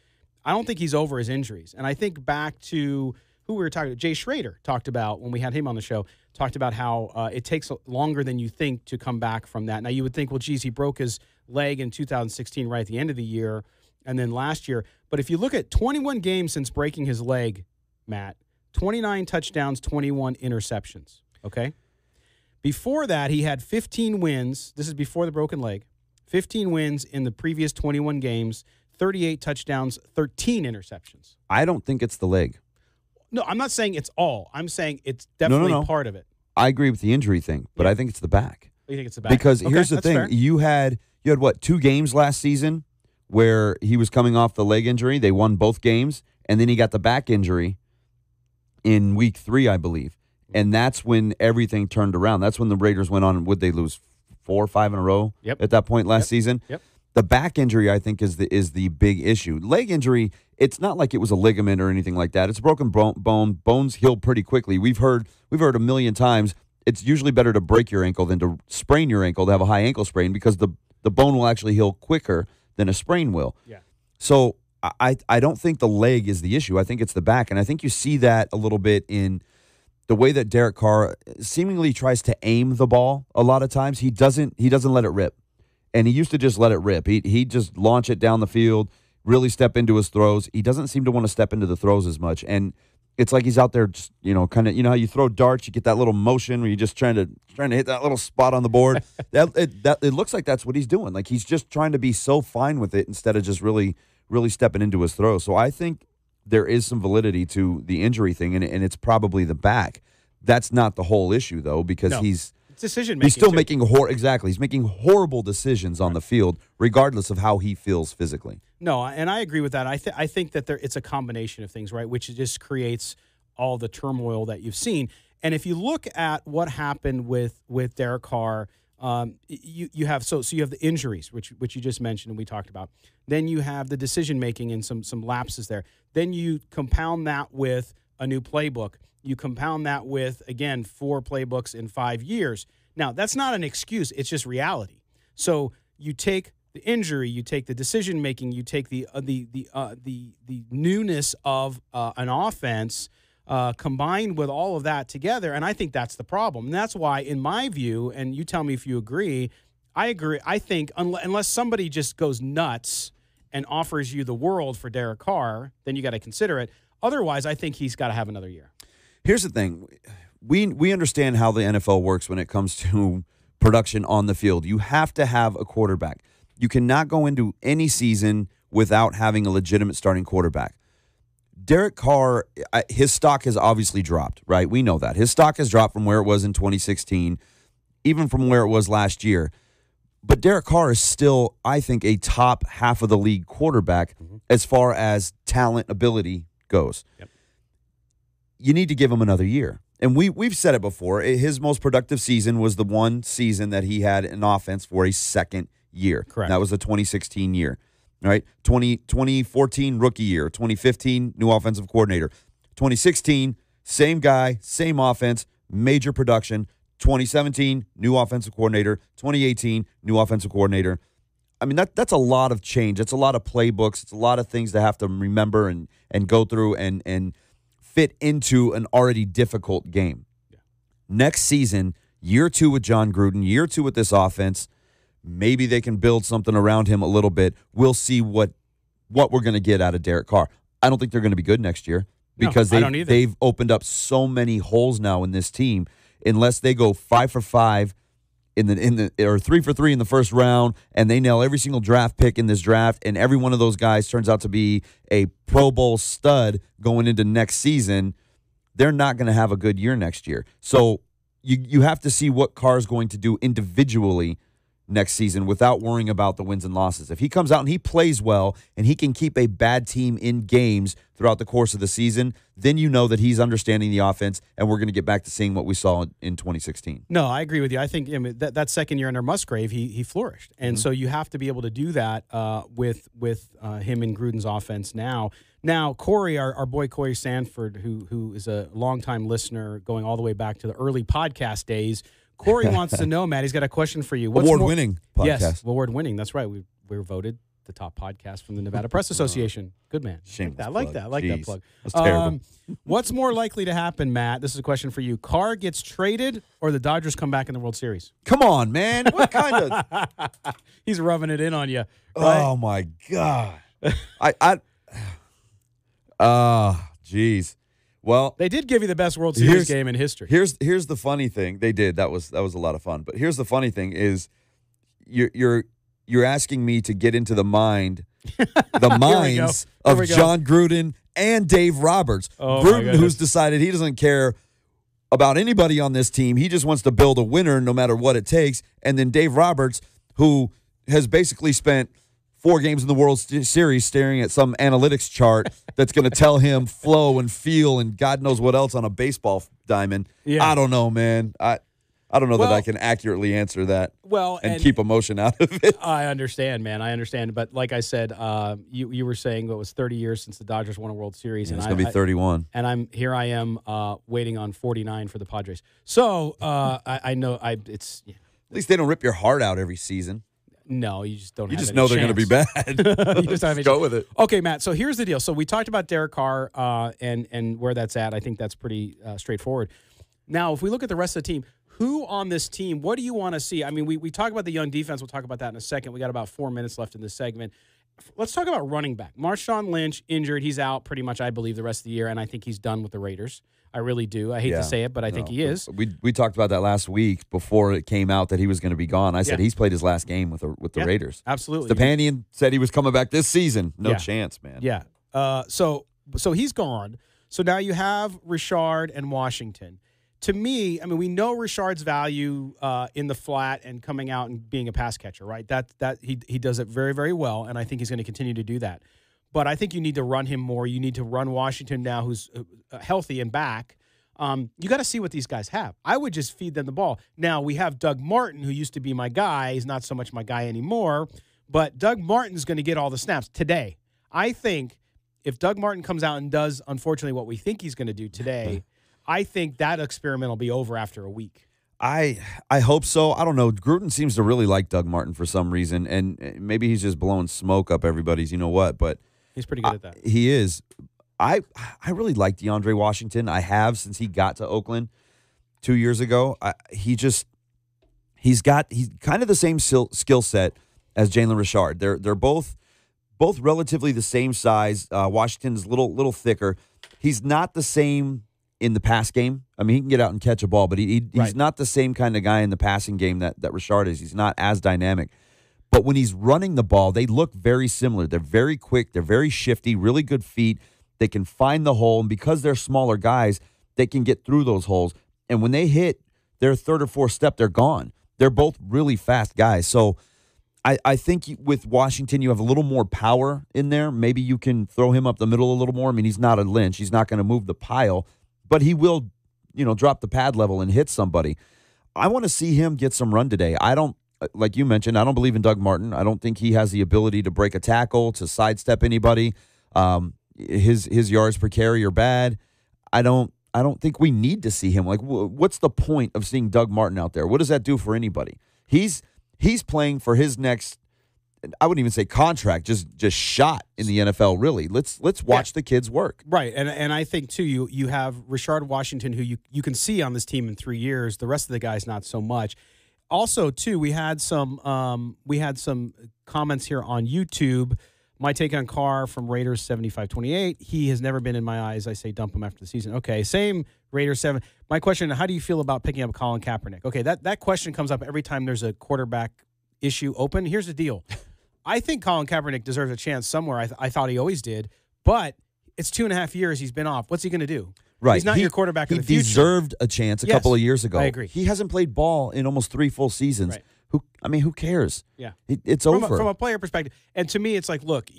Speaker 5: I don't think he's over his injuries. And I think back to who we were talking to, Jay Schrader talked about when we had him on the show, talked about how it takes longer than you think to come back from that. Now, you would think, well, geez, he broke his leg in 2016 right at the end of the year and then last year. But if you look at 21 games since breaking his leg, Matt, 29 touchdowns, 21 interceptions, okay? Before that, he had 15 wins. This is before the broken leg. 15 wins in the previous 21 games, 38 touchdowns, 13 interceptions.
Speaker 1: I don't think it's the leg.
Speaker 5: No, I'm not saying it's all. I'm saying it's definitely part of it.
Speaker 1: I agree with the injury thing, but I think it's the back.
Speaker 5: You think it's the back?
Speaker 1: Because
Speaker 5: Okay,
Speaker 1: here's the
Speaker 5: that's
Speaker 1: thing.
Speaker 5: fair.
Speaker 1: You had what, 2 games last season where he was coming off the leg injury. They won both games, and then he got the back injury in week 3, I believe. And that's when everything turned around. That's when the Raiders went on. Would they lose 4 or 5 in a row at that point last season?
Speaker 5: Yep.
Speaker 1: The back injury, I think, is the big issue. Leg injury, it's not like it was a ligament or anything like that. It's a broken bone. Bones heal pretty quickly. We've heard a million times it's usually better to break your ankle than to sprain your ankle, to have a high ankle sprain, because the bone will actually heal quicker than a sprain will.
Speaker 5: Yeah.
Speaker 1: So I don't think the leg is the issue. I think it's the back, and I think you see that a little bit in the way that Derek Carr seemingly tries to aim the ball a lot of times. He doesn't let it rip. And he used to just let it rip. He'd just launch it down the field, really step into his throws. He doesn't seem to want to step into the throws as much. And it's like he's out there just, kind of, how you throw darts, you get that little motion where you're just trying to hit that little spot on the board. It looks like that's what he's doing. Like he's just trying to be so fine with it instead of just really, really stepping into his throw. So I think there is some validity to the injury thing, and it's probably the back. That's not the whole issue, though, because he's
Speaker 5: decision making.
Speaker 1: He's still making He's making horrible decisions on the field, regardless of how he feels physically.
Speaker 5: No, and I agree with that. I think that it's a combination of things, right, which just creates all the turmoil that you've seen. And if you look at what happened with Derek Carr, you have you have the injuries, which you just mentioned and we talked about. Then you have the decision making and some lapses there. Then you compound that with a new playbook. You compound that with, again, 4 playbooks in 5 years. Now, that's not an excuse. It's just reality. So you take the injury, you take the decision making, you take the newness of an offense, combined with all of that together, and I think that's the problem. And that's why, in my view, and you tell me if you agree, I agree. I think unless somebody just goes nuts and offers you the world for Derek Carr, then you got to consider it. Otherwise, I think he's got to have another year.
Speaker 1: Here's the thing. We understand how the NFL works when it comes to production on the field. You have to have a quarterback. You cannot go into any season without having a legitimate starting quarterback. Derek Carr, his stock has obviously dropped, right? We know that. His stock has dropped from where it was in 2016, even from where it was last year. But Derek Carr is still, I think, a top half of the league quarterback as far as talent ability goes.
Speaker 5: Yep.
Speaker 1: You need to give him another year. And we've said it before. His most productive season was the one season that he had an offense for a second year.
Speaker 5: Correct.
Speaker 1: That was the 2016 year. All right, 2014 rookie year, 2015 new offensive coordinator, 2016 same guy, same offense, major production, 2017 new offensive coordinator, 2018 new offensive coordinator. I mean that's a lot of change. It's a lot of playbooks. It's a lot of things to have to remember and go through and fit into an already difficult game.
Speaker 5: Yeah.
Speaker 1: Next season, year 2 with John Gruden, year 2 with this offense. Maybe they can build something around him a little bit. We'll see what we're going to get out of Derek Carr. I don't think they're going to be good next year because they've opened up so many holes now in this team. Unless they go 5 for 5 or 3 for 3 in the first round, and they nail every single draft pick in this draft, and every one of those guys turns out to be a Pro Bowl stud going into next season, they're not going to have a good year next year. So you have to see what Carr's going to do individually next season without worrying about the wins and losses. If he comes out and he plays well and he can keep a bad team in games throughout the course of the season, then you know that he's understanding the offense, and we're going to get back to seeing what we saw in 2016.
Speaker 5: No, I agree with you. I think that second year under Musgrave, he flourished. And so you have to be able to do that with him in Gruden's offense now. Now, Corey, our boy Corey Sanford, who is a longtime listener going all the way back to the early podcast days, Corey wants to know, Matt, he's got a question for you.
Speaker 1: Award-winning podcast.
Speaker 5: Yes, award-winning. That's right. We were voted the top podcast from the Nevada Press Association. Good man.
Speaker 1: Shameless
Speaker 5: I like
Speaker 1: plug.
Speaker 5: that. I like that plug.
Speaker 1: That's terrible.
Speaker 5: What's more likely to happen, Matt? This is a question for you. Carr gets traded or the Dodgers come back in the World Series?
Speaker 1: Come on, man. What kind of...
Speaker 5: He's rubbing it in on you. Right?
Speaker 1: Oh, my God. Geez. Well,
Speaker 5: they did give you the best World Series game in history.
Speaker 1: Here's the funny thing. They did. That was a lot of fun. But here's the funny thing is you're asking me to get into the minds of John Gruden and Dave Roberts.
Speaker 5: Oh,
Speaker 1: Gruden, who's decided he doesn't care about anybody on this team. He just wants to build a winner no matter what it takes. And then Dave Roberts, who has basically spent 4 games in the World Series staring at some analytics chart that's going to tell him flow and feel and God knows what else on a baseball diamond. Yeah. I don't know, man. I don't know that I can accurately answer that and keep emotion out of it.
Speaker 5: I understand, man. I understand. But like I said, you were saying it was 30 years since the Dodgers won a World Series.
Speaker 1: Yeah, and it's going to be 31.
Speaker 5: And I am waiting on 49 for the Padres. So I know it's... Yeah.
Speaker 1: At least they don't rip your heart out every season.
Speaker 5: No, you just don't.
Speaker 1: You just know they're going to be bad.
Speaker 5: You just have
Speaker 1: go with it.
Speaker 5: Okay, Matt. So here's the deal. So we talked about Derek Carr and where that's at. I think that's pretty straightforward. Now, if we look at the rest of the team, who on this team? What do you want to see? I mean, we talk about the young defense. We'll talk about that in a second. We got about 4 minutes left in this segment. Let's talk about running back. Marshawn Lynch injured. He's out pretty much, I believe, the rest of the year, and I think he's done with the Raiders. I really do. I hate to say it, but I think he is.
Speaker 1: We talked about that last week before it came out that he was going to be gone. I said he's played his last game with the Raiders.
Speaker 5: Absolutely.
Speaker 1: Stepanian said he was coming back this season. No chance, man.
Speaker 5: Yeah. So he's gone. So now you have Richard and Washington. To me, I mean, we know Richard's value in the flat and coming out and being a pass catcher, right? That he does it very, very well, and I think he's going to continue to do that. But I think you need to run him more. You need to run Washington now, who's healthy and back. You got to see what these guys have. I would just feed them the ball. Now, we have Doug Martin, who used to be my guy. He's not so much my guy anymore. But Doug Martin's going to get all the snaps today. I think if Doug Martin comes out and does, unfortunately, what we think he's going to do today, I think that experiment will be over after a week.
Speaker 1: I hope so. I don't know. Gruden seems to really like Doug Martin for some reason, and maybe he's just blowing smoke up everybody's you-know-what, but
Speaker 5: he's pretty good at that.
Speaker 1: He is. I really like DeAndre Washington. I have since he got to Oakland 2 years ago. He's kind of the same skill set as Jalen Richard. They're both relatively the same size. Washington's a little thicker. He's not the same in the pass game. I mean, he can get out and catch a ball, but he's not the same kind of guy in the passing game that Richard is. He's not as dynamic. But when he's running the ball, they look very similar. They're very quick. They're very shifty, really good feet. They can find the hole, and because they're smaller guys, they can get through those holes. And when they hit their third or fourth step, they're gone. They're both really fast guys. So I think with Washington, you have a little more power in there. Maybe you can throw him up the middle a little more. I mean, he's not a Lynch. He's not going to move the pile, but he will, drop the pad level and hit somebody. I want to see him get some run today. I don't, like you mentioned, I don't believe in Doug Martin. I don't think he has the ability to break a tackle, to sidestep anybody. His yards per carry are bad. I don't think we need to see him. Like, what's the point of seeing Doug Martin out there? What does that do for anybody? He's playing for his next, I wouldn't even say contract, just shot in the NFL, really. Let's watch the kids work.
Speaker 5: Right, and I think, too, you have Richard Washington, who you can see on this team in 3 years. The rest of the guys, not so much. Also, too, we had some comments here on YouTube. My take on Carr from Raiders 75-28. He has never been in my eyes. I say dump him after the season. Okay, same Raiders 7. My question, how do you feel about picking up Colin Kaepernick? Okay, that question comes up every time there's a quarterback issue open. Here's the deal. I think Colin Kaepernick deserves a chance somewhere. I thought he always did. But it's 2.5 years he's been off. What's he going to do?
Speaker 1: Right.
Speaker 5: He's not your quarterback of the future.
Speaker 1: He deserved a chance a couple of years ago.
Speaker 5: I agree.
Speaker 1: He hasn't played ball in almost 3 full seasons.
Speaker 5: Right.
Speaker 1: Who cares?
Speaker 5: Yeah.
Speaker 1: It's over.
Speaker 5: From a player perspective. And to me, it's like, look,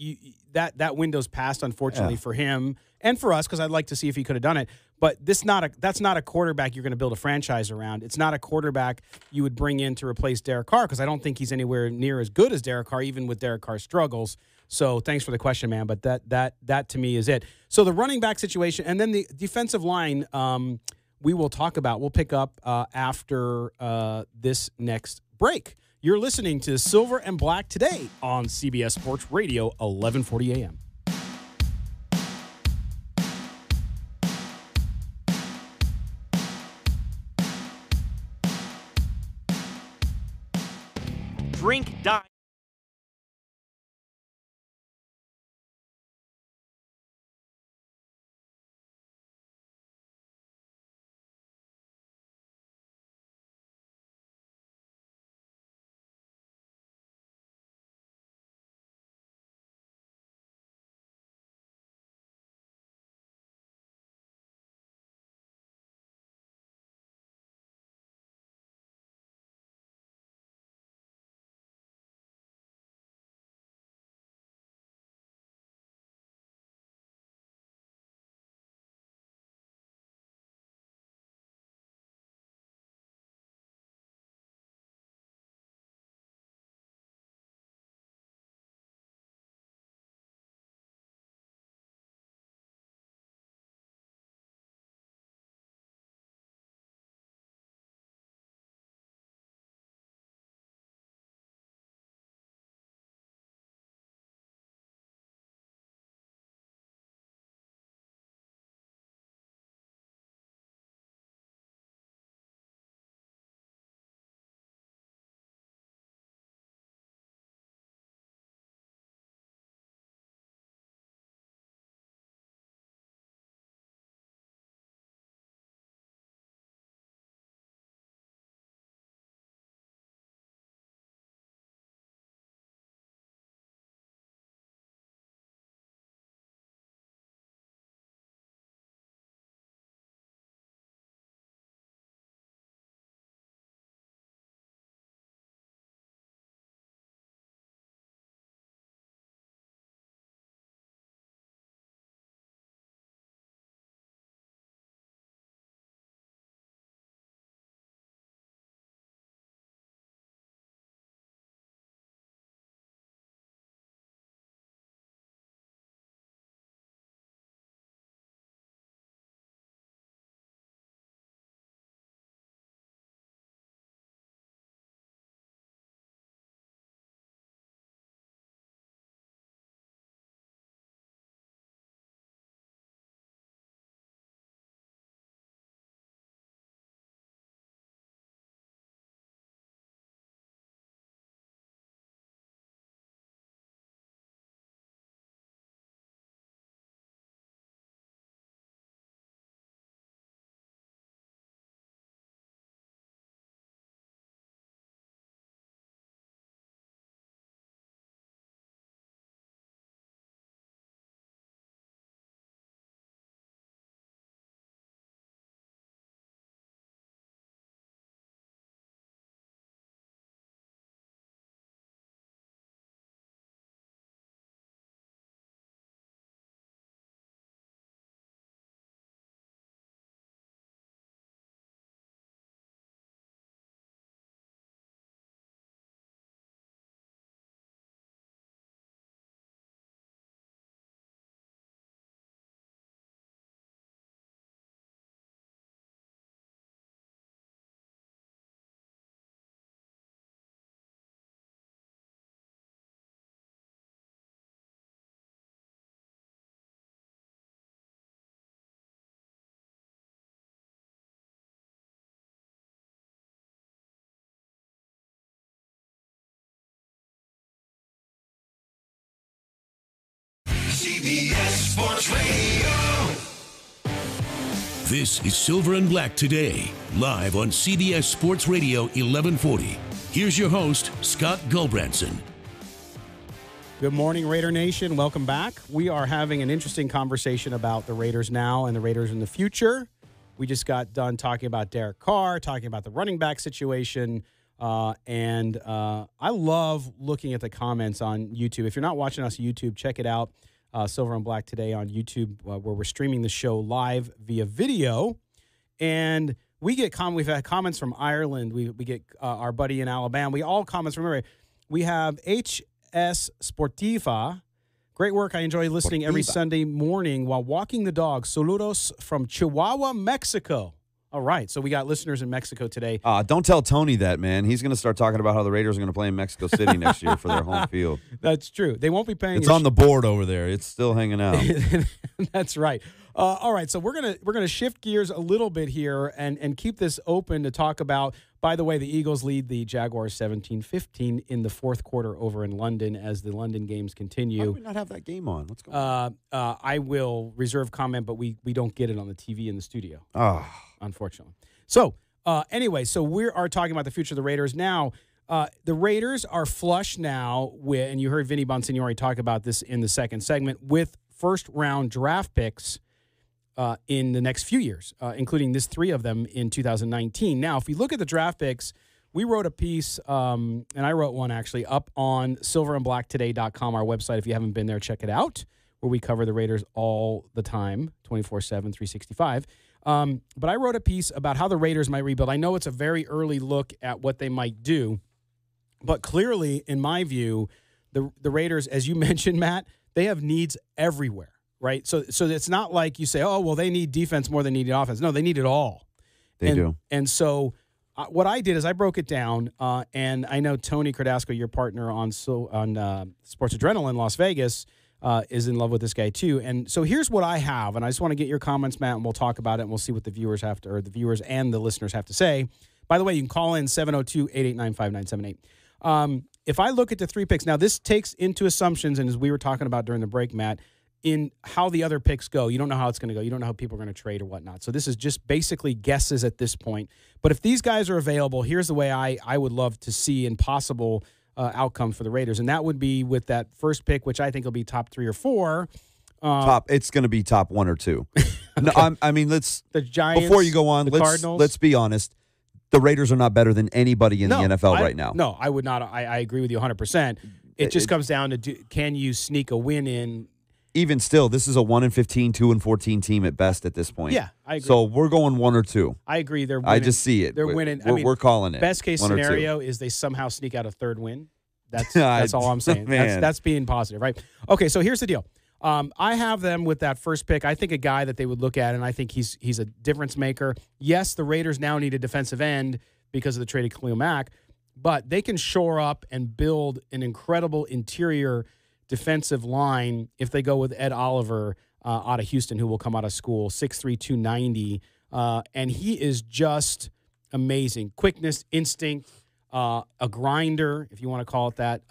Speaker 5: that window's passed, unfortunately, for him and for us, because I'd like to see if he could have done it. But that's not a quarterback you're going to build a franchise around. It's not a quarterback you would bring in to replace Derek Carr, because I don't think he's anywhere near as good as Derek Carr, even with Derek Carr's struggles. So thanks for the question, man. But that to me is it. So the running back situation, and then the defensive line, we will talk about. We'll pick up after this next break. You're listening to Silver and Black today on CBS Sports Radio, 1140 a.m.
Speaker 8: Drink, dine.
Speaker 4: CBS Sports Radio. This is Silver and Black Today, live on CBS Sports Radio 1140. Here's your host, Scott Gulbranson.
Speaker 5: Good morning, Raider Nation. Welcome back. We are having an interesting conversation about the Raiders now and the Raiders in the future. We just got done talking about Derek Carr, talking about the running back situation, and I love looking at the comments on YouTube. If you're not watching us on YouTube, check it out, Silver and Black Today on YouTube, where we're streaming the show live via video. And we've had comments from Ireland. We get our buddy in Alabama. We all comments from everywhere. We have HS Sportiva. Great work. I enjoy listening every Sunday morning while walking the dog. Saludos from Chihuahua, Mexico. All right. So we got listeners in Mexico today.
Speaker 1: Don't tell Tony that, man. He's going to start talking about how the Raiders are going to play in Mexico City next year for their home field.
Speaker 5: That's true. They won't be paying.
Speaker 1: It's on the board over there. It's still hanging out.
Speaker 5: That's right. All right. So we're gonna shift gears a little bit here and keep this open to talk about. By the way, the Eagles lead the Jaguars 17-15 in the fourth quarter over in London as the London games continue.
Speaker 1: Why do we not have that game on? What's going on?
Speaker 5: I will reserve comment, but we don't get it on the TV in the studio, unfortunately. So anyway, so we are talking about the future of the Raiders now. The Raiders are flush now with, and you heard Vinny Bonsignore talk about this in the second segment, with first-round draft picks in the next few years, including this 3 of them in 2019. Now, if you look at the draft picks, we wrote a piece, and I wrote one actually, up on silverandblacktoday.com, our website. If you haven't been there, check it out, where we cover the Raiders all the time, 24/7, 365. But I wrote a piece about how the Raiders might rebuild. I know it's a very early look at what they might do, but clearly, in my view, the Raiders, as you mentioned, Matt, they have needs everywhere. Right, so it's not like you say, oh, well, they need defense more than they need offense. No, they need it all.
Speaker 1: They do.
Speaker 5: And so what I did is I broke it down, and I know Tony Cardasco, your partner on Sports Adrenaline Las Vegas, is in love with this guy too. And so here's what I have, and I just want to get your comments, Matt, and we'll talk about it, and we'll see what the viewers and the listeners have to say. By the way, you can call in 702-889-5978. If I look at the 3 picks, now this takes into assumptions, and as we were talking about during the break, Matt, in how the other picks go. You don't know how it's going to go. You don't know how people are going to trade or whatnot. So this is just basically guesses at this point. But if these guys are available, here's the way I would love to see in possible outcome for the Raiders. And that would be with that first pick, which I think will be top 3 or 4.
Speaker 1: It's going to be top 1 or 2.
Speaker 5: Okay.
Speaker 1: No, I mean, let's
Speaker 5: the Giants,
Speaker 1: before you go on,
Speaker 5: Cardinals.
Speaker 1: Let's be honest. The Raiders are not better than anybody in the NFL right now.
Speaker 5: No, I would not. I agree with you 100%. It just comes down to can you sneak a win in?
Speaker 1: Even still, this is a 1-15, 2-14 team at best at this point.
Speaker 5: Yeah, I agree.
Speaker 1: So we're going 1 or 2.
Speaker 5: I agree. They're winning.
Speaker 1: I just see it.
Speaker 5: They're winning.
Speaker 1: We're calling it.
Speaker 5: Best case
Speaker 1: 1 or 2.
Speaker 5: scenario is they somehow sneak out a 3rd win. That's all I'm saying. That's being positive, right? Okay, so here's the deal. I have them with that first pick. I think a guy that they would look at, and I think he's a difference maker. Yes, the Raiders now need a defensive end because of the trade of Khalil Mack, but they can shore up and build an incredible interior defensive line if they go with Ed Oliver out of Houston, who will come out of school, 6'3", 290. And he is just amazing. Quickness, instinct, a grinder, if you want to call it that.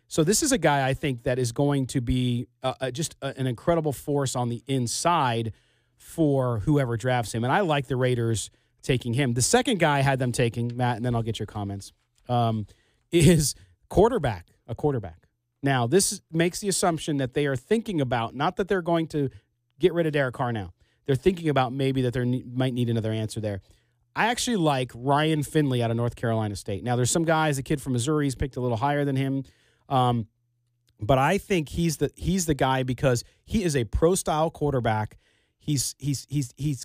Speaker 5: So this is a guy I think that is going to be just an incredible force on the inside for whoever drafts him. And I like the Raiders taking him. The second guy I had them taking, Matt, and then I'll get your comments, is a quarterback. Now, this makes the assumption that they are thinking about, not that they're going to get rid of Derek Carr now. They're thinking about maybe that they might need another answer there. I actually like Ryan Finley out of North Carolina State. Now, there's some guys, a kid from Missouri, he's picked a little higher than him. But I think he's the guy because he is a pro-style quarterback. He's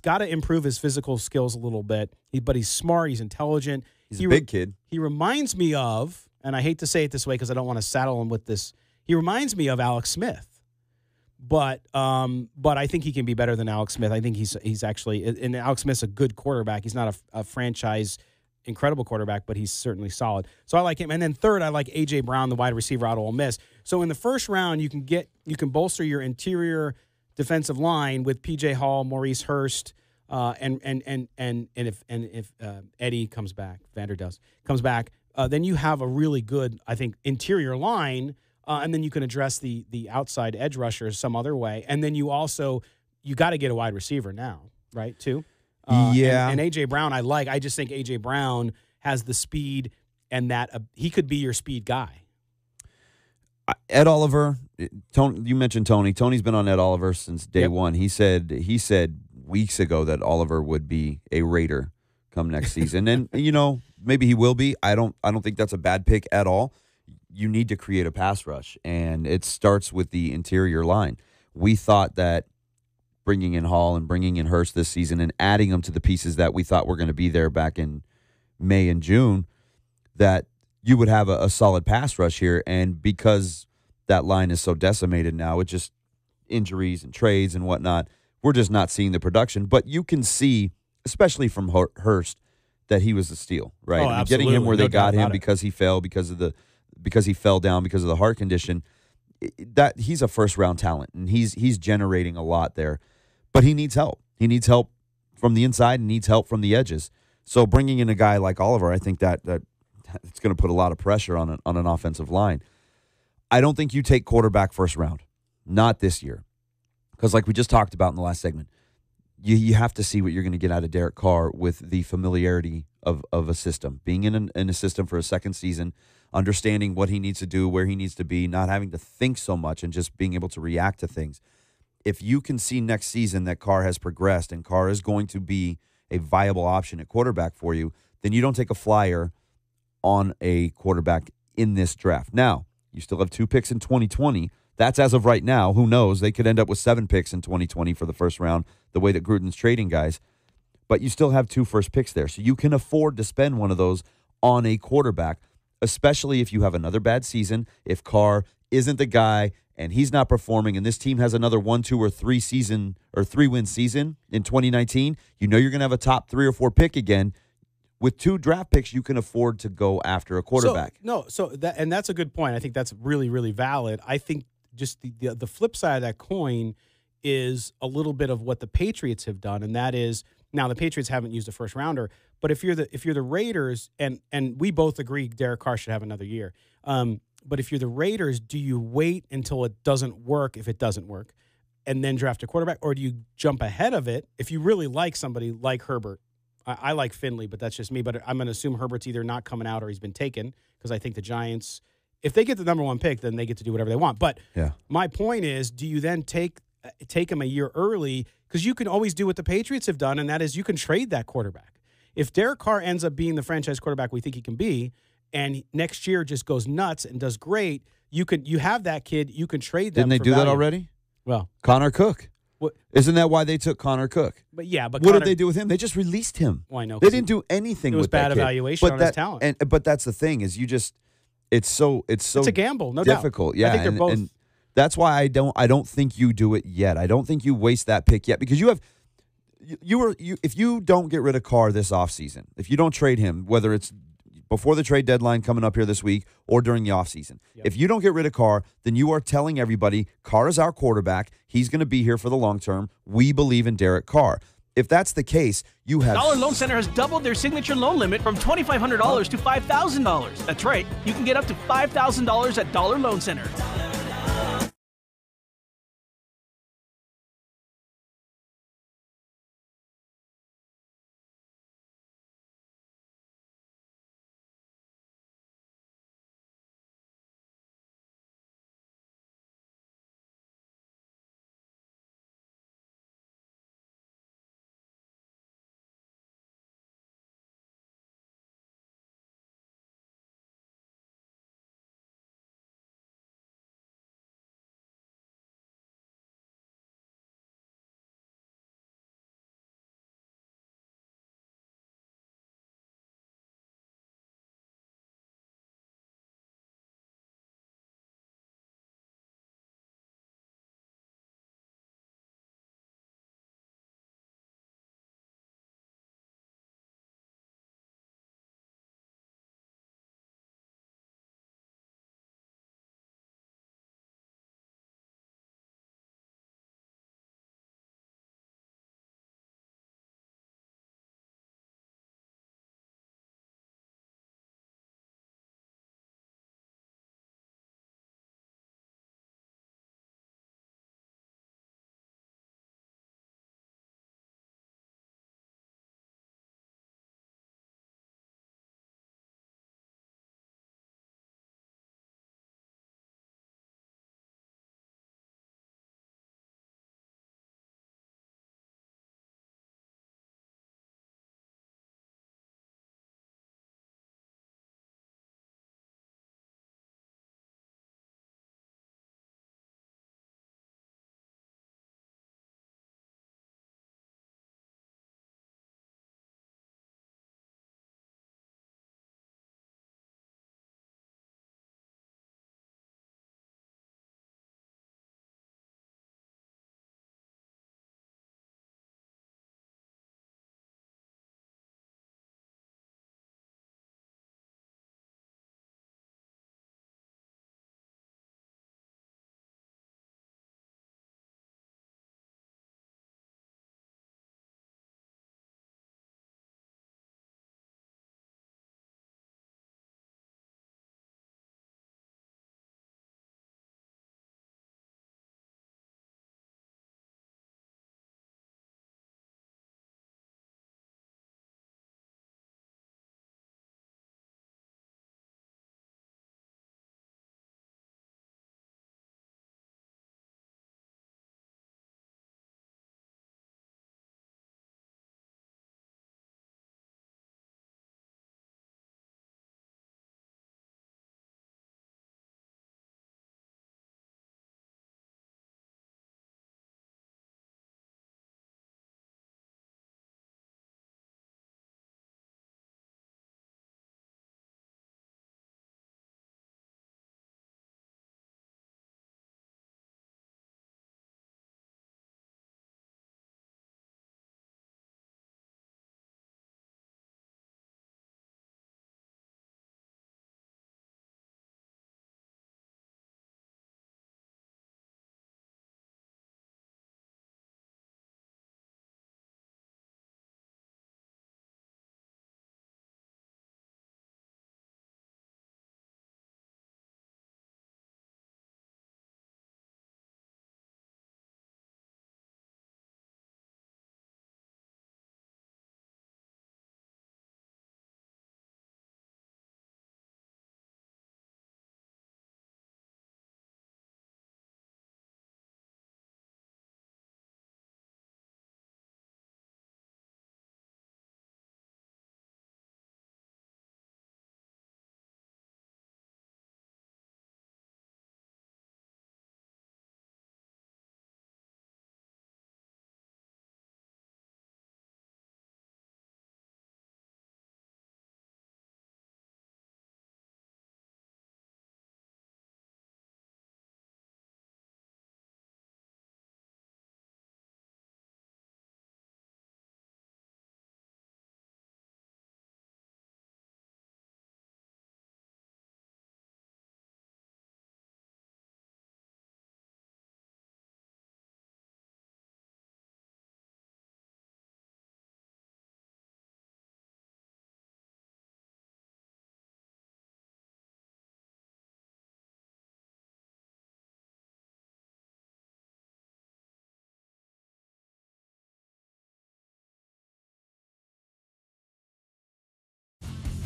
Speaker 5: got to improve his physical skills a little bit, but he's smart, he's intelligent.
Speaker 1: He's a big kid.
Speaker 5: He reminds me of, and I hate to say it this way because I don't want to saddle him with this, he reminds me of Alex Smith. But I think he can be better than Alex Smith. I think he's actually, and Alex Smith's a good quarterback. He's not a franchise incredible quarterback, but he's certainly solid. So I like him. And then third, I like A.J. Brown, the wide receiver out of Ole Miss. So in the first round, you can bolster your interior defensive line with P.J. Hall, Maurice Hurst, and if Eddie comes back, Vander comes back, then you have a really good, I think, interior line and then you can address the outside edge rushers some other way. And then you got to get a wide receiver now, right, too?
Speaker 1: Yeah.
Speaker 5: And A.J. Brown I just think A.J. Brown has the speed and that he could be your speed guy.
Speaker 1: Ed Oliver, Tony, you mentioned Tony. Tony's been on Ed Oliver since day one. He said weeks ago that Oliver would be a Raider come next season. And, maybe he will be. I don't think that's a bad pick at all. You need to create a pass rush, and it starts with the interior line. We thought that bringing in Hall and bringing in Hurst this season and adding them to the pieces that we thought were going to be there back in May and June, that you would have a solid pass rush here. And because that line is so decimated now, it just injuries and trades and whatnot, we're just not seeing the production. But you can see, especially from Hurst, that he was a steal, right?
Speaker 5: Oh,
Speaker 1: I mean,
Speaker 5: absolutely.
Speaker 1: getting him where
Speaker 5: No
Speaker 1: they got
Speaker 5: doubt about
Speaker 1: him
Speaker 5: it.
Speaker 1: because he fell because he fell down because of the heart condition. That he's a first round talent, and he's generating a lot there. But he needs help. He needs help from the inside and needs help from the edges. So bringing in a guy like Oliver, I think that it's going to put a lot of pressure on an offensive line. I don't think you take quarterback first round, not this year, because like we just talked about in the last segment, you have to see what you're going to get out of Derek Carr with the familiarity of a system, being in a system for a second season, understanding what he needs to do, where he needs to be, not having to think so much, and just being able to react to things. If you can see next season that Carr has progressed and Carr is going to be a viable option at quarterback for you, then you don't take a flyer on a quarterback in this draft. Now, you still have 2 picks in 2020. That's as of right now. Who knows? They could end up with 7 picks in 2020 for the first round, the way that Gruden's trading guys. But you still have 2 first picks there. So you can afford to spend one of those on a quarterback, especially if you have another bad season, if Carr isn't the guy and he's not performing, and this team has another 1, 2, or 3-win season in 2019, you're going to have a top 3 or 4 pick again. With 2 draft picks, you can afford to go after a quarterback.
Speaker 5: That's a good point. I think that's really, really valid. I think just the flip side of that coin is a little bit of what the Patriots have done, and that is now the Patriots haven't used a first rounder, but if you're the Raiders, and we both agree Derek Carr should have another year. But if you're the Raiders, do you wait until it doesn't work if it doesn't work, and then draft a quarterback, or do you jump ahead of it if you really like somebody like Herbert? I like Finley, but that's just me. But I'm going to assume Herbert's either not coming out or he's been taken, because I think the Giants, if they get the number 1 pick, then they get to do whatever they want. But my point is, do you then take him a year early? Because you can always do what the Patriots have done, and that is you can trade that quarterback. If Derek Carr ends up being the franchise quarterback we think he can be, and next year just goes nuts and does great, you have that kid. You can trade them.
Speaker 1: Didn't they
Speaker 5: for
Speaker 1: do
Speaker 5: value.
Speaker 1: that already?
Speaker 5: Well,
Speaker 1: Connor Cook.
Speaker 5: What?
Speaker 1: Isn't that why they took Connor Cook?
Speaker 5: But what
Speaker 1: What did they do with him? They just released him.
Speaker 5: Well, I know.
Speaker 1: They didn't do anything
Speaker 5: It was
Speaker 1: with that
Speaker 5: bad
Speaker 1: kid.
Speaker 5: evaluation on his talent.
Speaker 1: But that's the thing is it's a gamble,
Speaker 5: no
Speaker 1: difficult.
Speaker 5: doubt.
Speaker 1: Yeah,
Speaker 5: I think they're both.
Speaker 1: And that's why I don't think you do it yet. I don't think you waste that pick yet, because if you don't get rid of Carr this offseason, if you don't trade him, whether it's before the trade deadline coming up here this week or during the offseason. Yep. If you don't get rid of Carr, then you are telling everybody Carr is our quarterback. He's going to be here for the long term. We believe in Derek Carr. If that's the case, you have...
Speaker 8: Dollar Loan Center has doubled their signature loan limit from $2,500 to $5,000. That's right. You can get up to $5,000 at Dollar Loan Center.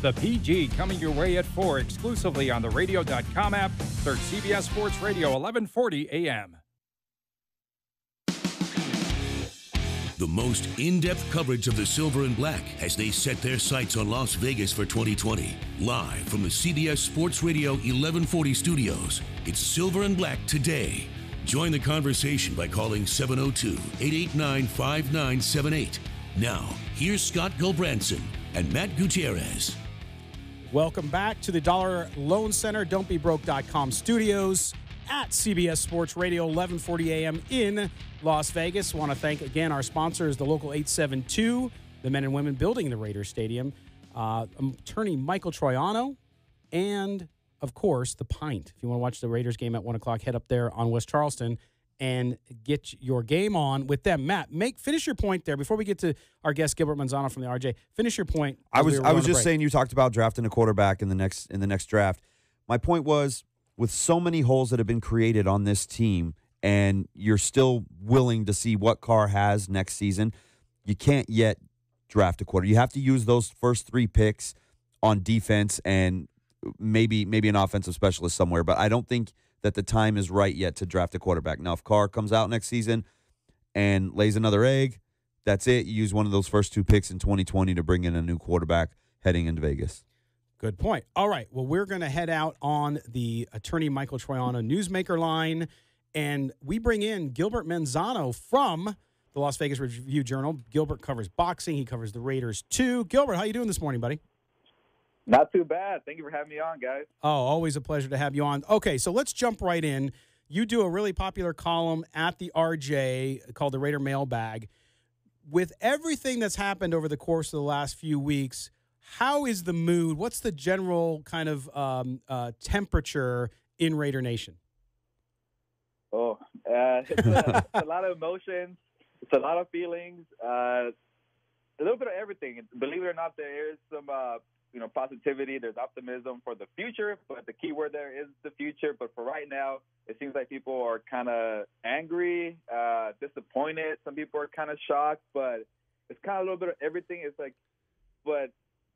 Speaker 9: The PG coming your way at 4 exclusively on the radio.com app. Search CBS Sports Radio 1140 AM.
Speaker 4: The most in-depth coverage of the Silver and Black as they set their sights on Las Vegas for 2020. Live from the CBS Sports Radio 1140 studios, it's Silver and Black today. Join the conversation by calling 702-889-5978. Now, here's Scott Gulbranson and Matt Gutierrez.
Speaker 5: Welcome back to the Dollar Loan Center, don'tbebroke.com studios at CBS Sports Radio 1140 AM in Las Vegas. Want to thank again our sponsors, the local 872, the men and women building the Raiders Stadium, attorney Michael Troiano, and of course the Pint. If you want to watch the Raiders game at 1 o'clock, head up there on West Charleston and get your game on with them. Matt, finish your point there before we get to our guest Gilbert Manzano from the RJ. Finish your point.
Speaker 1: I was just saying, you talked about drafting a quarterback in the next draft. My point was, with so many holes that have been created on this team, and you're still willing to see what Carr has next season, you can't yet draft a quarter. You have to use those first 3 picks on defense and maybe an offensive specialist somewhere. But I don't think that the time is right yet to draft a quarterback. Now, if Carr comes out next season and lays another egg, that's it. You use one of those first 2 picks in 2020 to bring in a new quarterback heading into Vegas.
Speaker 5: Good point. All right. Well, we're going to head out on the attorney Michael Troiano newsmaker line, and we bring in Gilbert Manzano from the Las Vegas Review-Journal. Gilbert covers boxing. He covers the Raiders, too. Gilbert, how you doing this morning, buddy?
Speaker 11: Not too bad. Thank you for having me on, guys.
Speaker 5: Oh, always a pleasure to have you on. Okay, so let's jump right in. You do a really popular column at the RJ called the Raider Mailbag. With everything that's happened over the course of the last few weeks, how is the mood? What's the general kind of temperature in Raider Nation?
Speaker 11: Oh, it's a lot of emotions. It's a lot of feelings. A little bit of everything. Believe it or not, there is some positivity. There's optimism for the future, but the key word there is the future. But for right now, it seems like people are kind of angry, disappointed. Some people are kind of shocked, but it's kind of a little bit of everything. It's like, but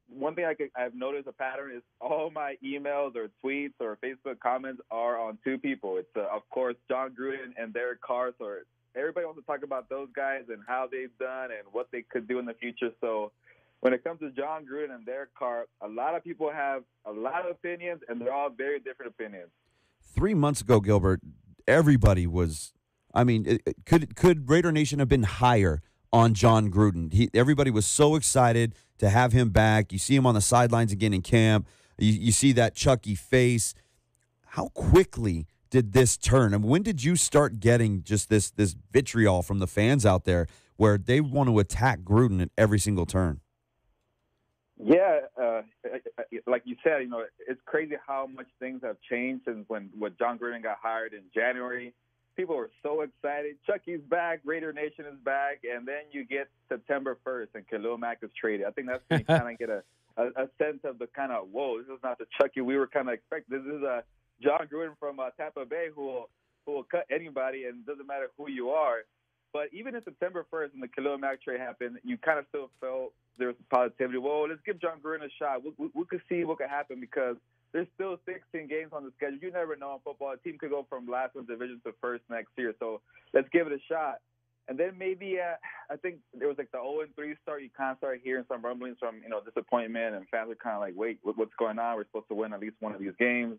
Speaker 11: one thing I've noticed a pattern is all my emails or tweets or Facebook comments are on 2 people. It's, of course, John Gruden and Derek Carr. So everybody wants to talk about those guys and how they've done and what they could do in the future. So when it comes to John Gruden and Derek Carr, a lot of people have a lot of opinions, and they're all very different opinions.
Speaker 1: 3 months ago, Gilbert, everybody was – I mean, could Raider Nation have been higher on John Gruden? Everybody was so excited to have him back. You see him on the sidelines again in camp. You see that Chucky face. How quickly did this turn? And when did you start getting just this vitriol from the fans out there where they want to attack Gruden at every single turn?
Speaker 11: Yeah, like you said, it's crazy how much things have changed since when John Gruden got hired in January. People were so excited. Chucky's back. Raider Nation is back. And then you get September 1st and Khalil Mack is traded. I think that's when you kind of get a sense of the kind of, whoa, this is not the Chucky we were kind of expecting. This is a John Gruden from Tampa Bay who will cut anybody, and it doesn't matter who you are. But even in September 1st when the Khalil Mack trade happened, you kind of still felt there was positivity. Well, let's give John Gruden a shot. We could see what could happen because there's still 16 games on the schedule. You never know in football. A team could go from last in division to first next year. So let's give it a shot. And then maybe I think there was like the 0-3 start. You kind of started hearing some rumblings from, disappointment, and fans were kind of like, wait, what's going on? We're supposed to win at least one of these games.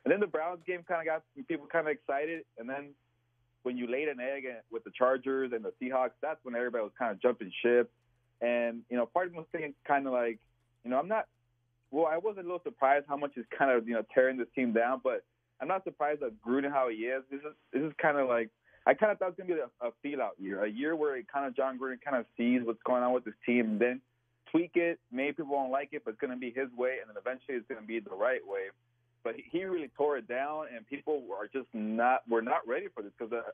Speaker 11: And then the Browns game kind of got people kind of excited. And then when you laid an egg with the Chargers and the Seahawks, that's when everybody was kind of jumping ship. And, part of me was thinking kind of like, I was a little surprised how much he's kind of, tearing this team down, but I'm not surprised at Gruden how he is. This is kind of like, I kind of thought it was going to be a feel-out year, a year where John Gruden kind of sees what's going on with his team and then tweak it. Maybe people won't like it, but it's going to be his way, and then eventually it's going to be the right way. But he really tore it down, and people are just not ready for this because, a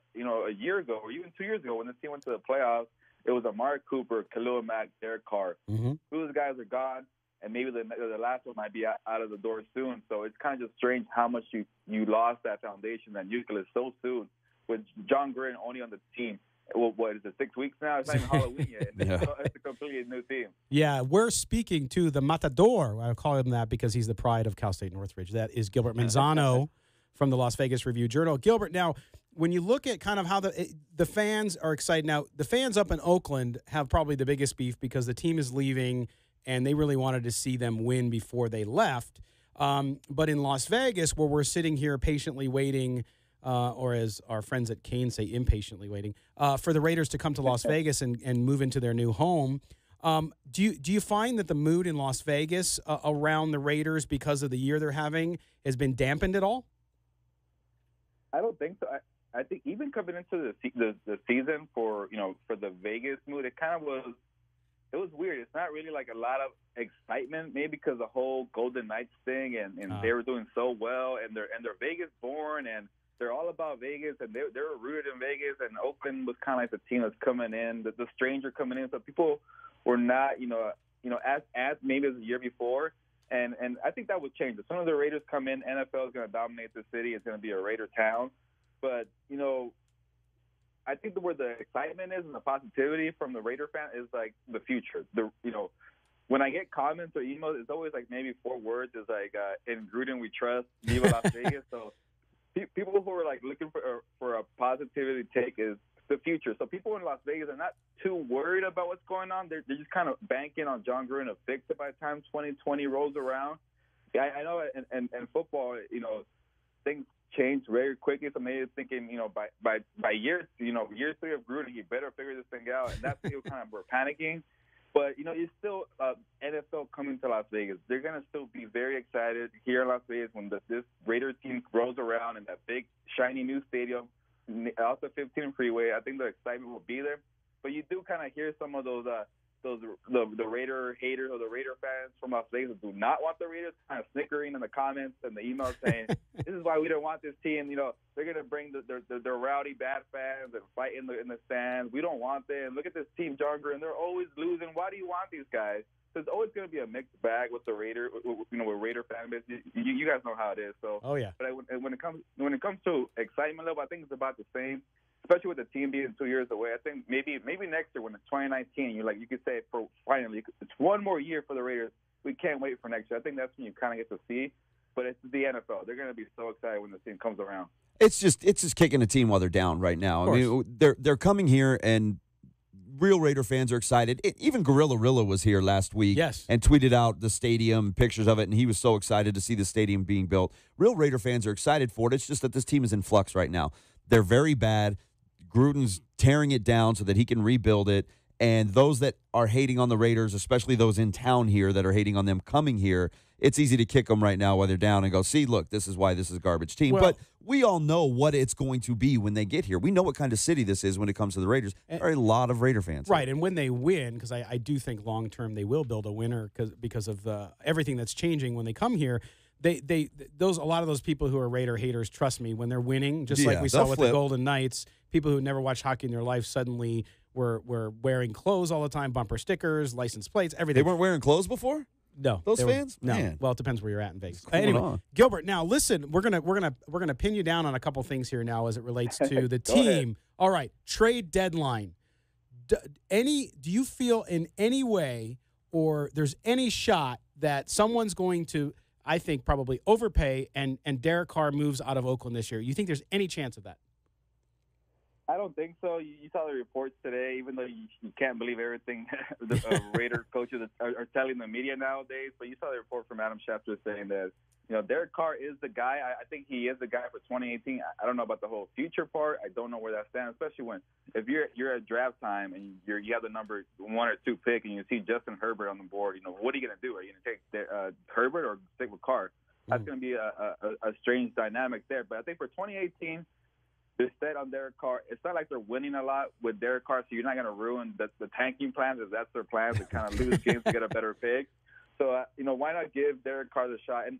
Speaker 11: year ago or even 2 years ago when this team went to the playoffs, it was Amari Cooper, Khalil Mack, Derek Carr. Mm-hmm. Those guys are gone, and maybe the last one might be out of the door soon. So it's kind of just strange how much you lost that foundation, that nucleus so soon with John Gruden only on the team. well, what is it, 6 weeks now? It's not even Halloween yet. It's a completely new team.
Speaker 5: Yeah, we're speaking to the Matador. I call him that because he's the pride of Cal State Northridge. That is Gilbert Manzano from the Las Vegas Review-Journal. Gilbert, now, when you look at kind of how the fans are excited. Now, the fans up in Oakland have probably the biggest beef because the team is leaving, and they really wanted to see them win before they left. But in Las Vegas, where we're sitting here patiently waiting, or as our friends at Kane say, impatiently waiting, for the Raiders to come to Las Vegas and move into their new home. Do you find that the mood in Las Vegas around the Raiders because of the year they're having has been dampened at all?
Speaker 11: I don't think so. I think even coming into the season for the Vegas mood, it was weird. It's not really like a lot of excitement, maybe because the whole Golden Knights thing and they were doing so well and they're Vegas born and they're all about Vegas, and they were rooted in Vegas, and Oakland was kind of like the team that's coming in, the stranger coming in. So people were not, as maybe as the year before, and I think that would change. As soon as the Raiders come in, NFL is going to dominate the city. It's going to be a Raider town. But I think where the excitement is and the positivity from the Raider fan is like the future. When I get comments or emails, it's always like maybe 4 words. It's like in Gruden we trust, Viva Las Vegas. So people who are like looking for a positivity take is the future. So people in Las Vegas are not too worried about what's going on. They're just kind of banking on John Gruden to fix it by the time 2020 rolls around. Yeah, I know in football, things change very quickly. So maybe thinking, by year 3 of Gruden, he better figure this thing out. And that's still kind of we're panicking. But, it's still NFL coming to Las Vegas. They're going to still be very excited here in Las Vegas when this Raiders team rolls around in that big, shiny new stadium, off the 15 freeway. I think the excitement will be there. But you do kind of hear some of those the Raider haters or the Raider fans from Las Vegas who do not want the Raiders kind of snickering in the comments and the emails saying, this is why we don't want this team. They're going to bring the rowdy bad fans and fight in the stands. We don't want them. Look at this team, John Gruden. They're always losing. Why do you want these guys? There's always going to be a mixed bag with the Raider, with Raider fan base. You guys know how it is. So,
Speaker 5: oh yeah. But
Speaker 11: when it comes to excitement level, I think it's about the same. Especially with the team being 2 years away, I think maybe next year when it's 2019, you could say for finally it's one more year for the Raiders. We can't wait for next year. I think that's when you kind of get to see. But it's the NFL. They're going to be so excited when the team comes around.
Speaker 1: It's just kicking a team while they're down right now. I mean, they're coming here and real Raider fans are excited. Even Gorilla Rilla was here last week and tweeted out the stadium, pictures of it, and he was so excited to see the stadium being built. Real Raider fans are excited for it. It's just that this team is in flux right now. They're very bad. Gruden's tearing it down so that he can rebuild it. And those that are hating on the Raiders, especially those in town here that are hating on them coming here, it's easy to kick them right now while they're down and go, see, look, this is why this is a garbage team. But we all know what it's going to be when they get here. We know what kind of city this is when it comes to the Raiders. There are a lot of Raider fans.
Speaker 5: Right, and when they win, because I do think long-term they will build a winner because of everything that's changing when they come here. A lot of those people who are Raider haters, trust me, when they're winning, just like we saw with the Golden Knights, people who never watched hockey in their life suddenly were wearing clothes all the time, bumper stickers, license plates, everything.
Speaker 1: They weren't wearing clothes before?
Speaker 5: No,
Speaker 1: those fans.
Speaker 5: No,
Speaker 1: Man.
Speaker 5: well, it depends where you're at in Vegas.
Speaker 1: Anyway,
Speaker 5: Gilbert. Now, listen, we're gonna pin you down on a couple things here now as it relates to the team. All right, trade deadline. Do you feel in any way, or there's any shot that someone's going to, I think, probably overpay and Derek Carr moves out of Oakland this year? You think there's any chance of that?
Speaker 11: I don't think so. You saw the reports today, even though you can't believe everything the Raider coaches are telling the media nowadays. But you saw the report from Adam Schefter saying that, Derek Carr is the guy. I think he is the guy for 2018. I don't know about the whole future part. I don't know where that stands, especially if you're at draft time and you have the number 1 or 2 pick and you see Justin Herbert on the board. What are you going to do? Are you going to take Herbert or stick with Carr? That's going to be a strange dynamic there. But I think for 2018, they're set on Derek Carr. It's not like they're winning a lot with Derek Carr, so you're not going to ruin the tanking plans if that's their plan, to kind of lose games to get a better pick. So, why not give Derek Carr the shot? And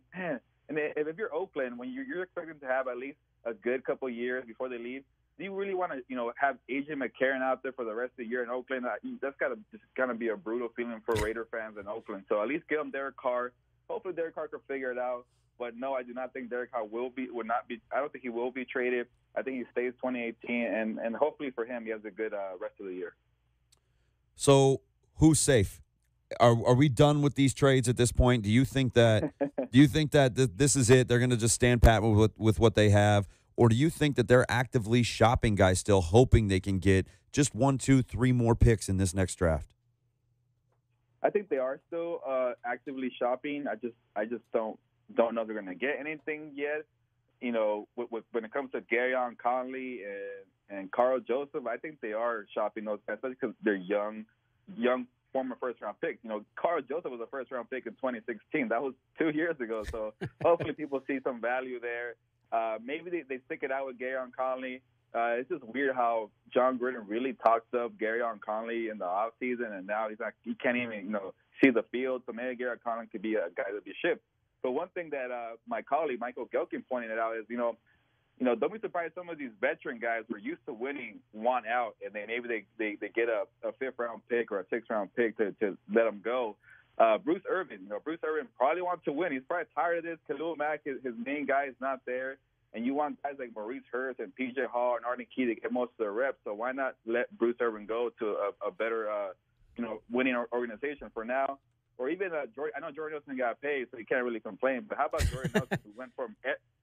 Speaker 11: if you're Oakland, when you're expecting to have at least a good couple years before they leave, do you really want to, have A.J. McCarron out there for the rest of the year in Oakland? That's got to just kind of be a brutal feeling for Raider fans in Oakland. So at least give them Derek Carr. Hopefully Derek Carr can figure it out. But no, I do not think Derek Carr would not be. I don't think he will be traded. I think he stays 2018, and hopefully for him, he has a good rest of the year.
Speaker 1: So who's safe? Are we done with these trades at this point? Do you think that this is it? They're going to just stand pat with what they have, or do you think that they're actively shopping guys still, hoping they can get just 1, 2, 3 more picks in this next draft?
Speaker 11: I think they are still actively shopping. I just don't know if they're going to get anything yet. You know, when it comes to Garyon Conley and Carl Joseph, I think they are shopping those guys, especially because they're young former first-round picks. You know, Carl Joseph was a first-round pick in 2016. That was 2 years ago. So hopefully people see some value there. Maybe they stick it out with Garyon Conley. It's just weird how John Gruden really talks up Garyon Conley in the offseason, and now he can't even see the field. So maybe Garyon Conley could be a guy to be shipped. But one thing that my colleague Michael Gelkin pointed out is, don't be surprised some of these veteran guys who are used to winning want out, and then maybe they get a 5th-round pick or a 6th-round pick to let them go. Bruce Irvin probably wants to win. He's probably tired of this. Khalil Mack, his main guy, is not there. And you want guys like Maurice Hurst and P.J. Hall and Arden Key to get most of the reps. So why not let Bruce Irvin go to a better, winning organization for now? Or even Jordan. I know Jordan Nelson got paid, so he can't really complain. But how about Jordan Nelson, who went from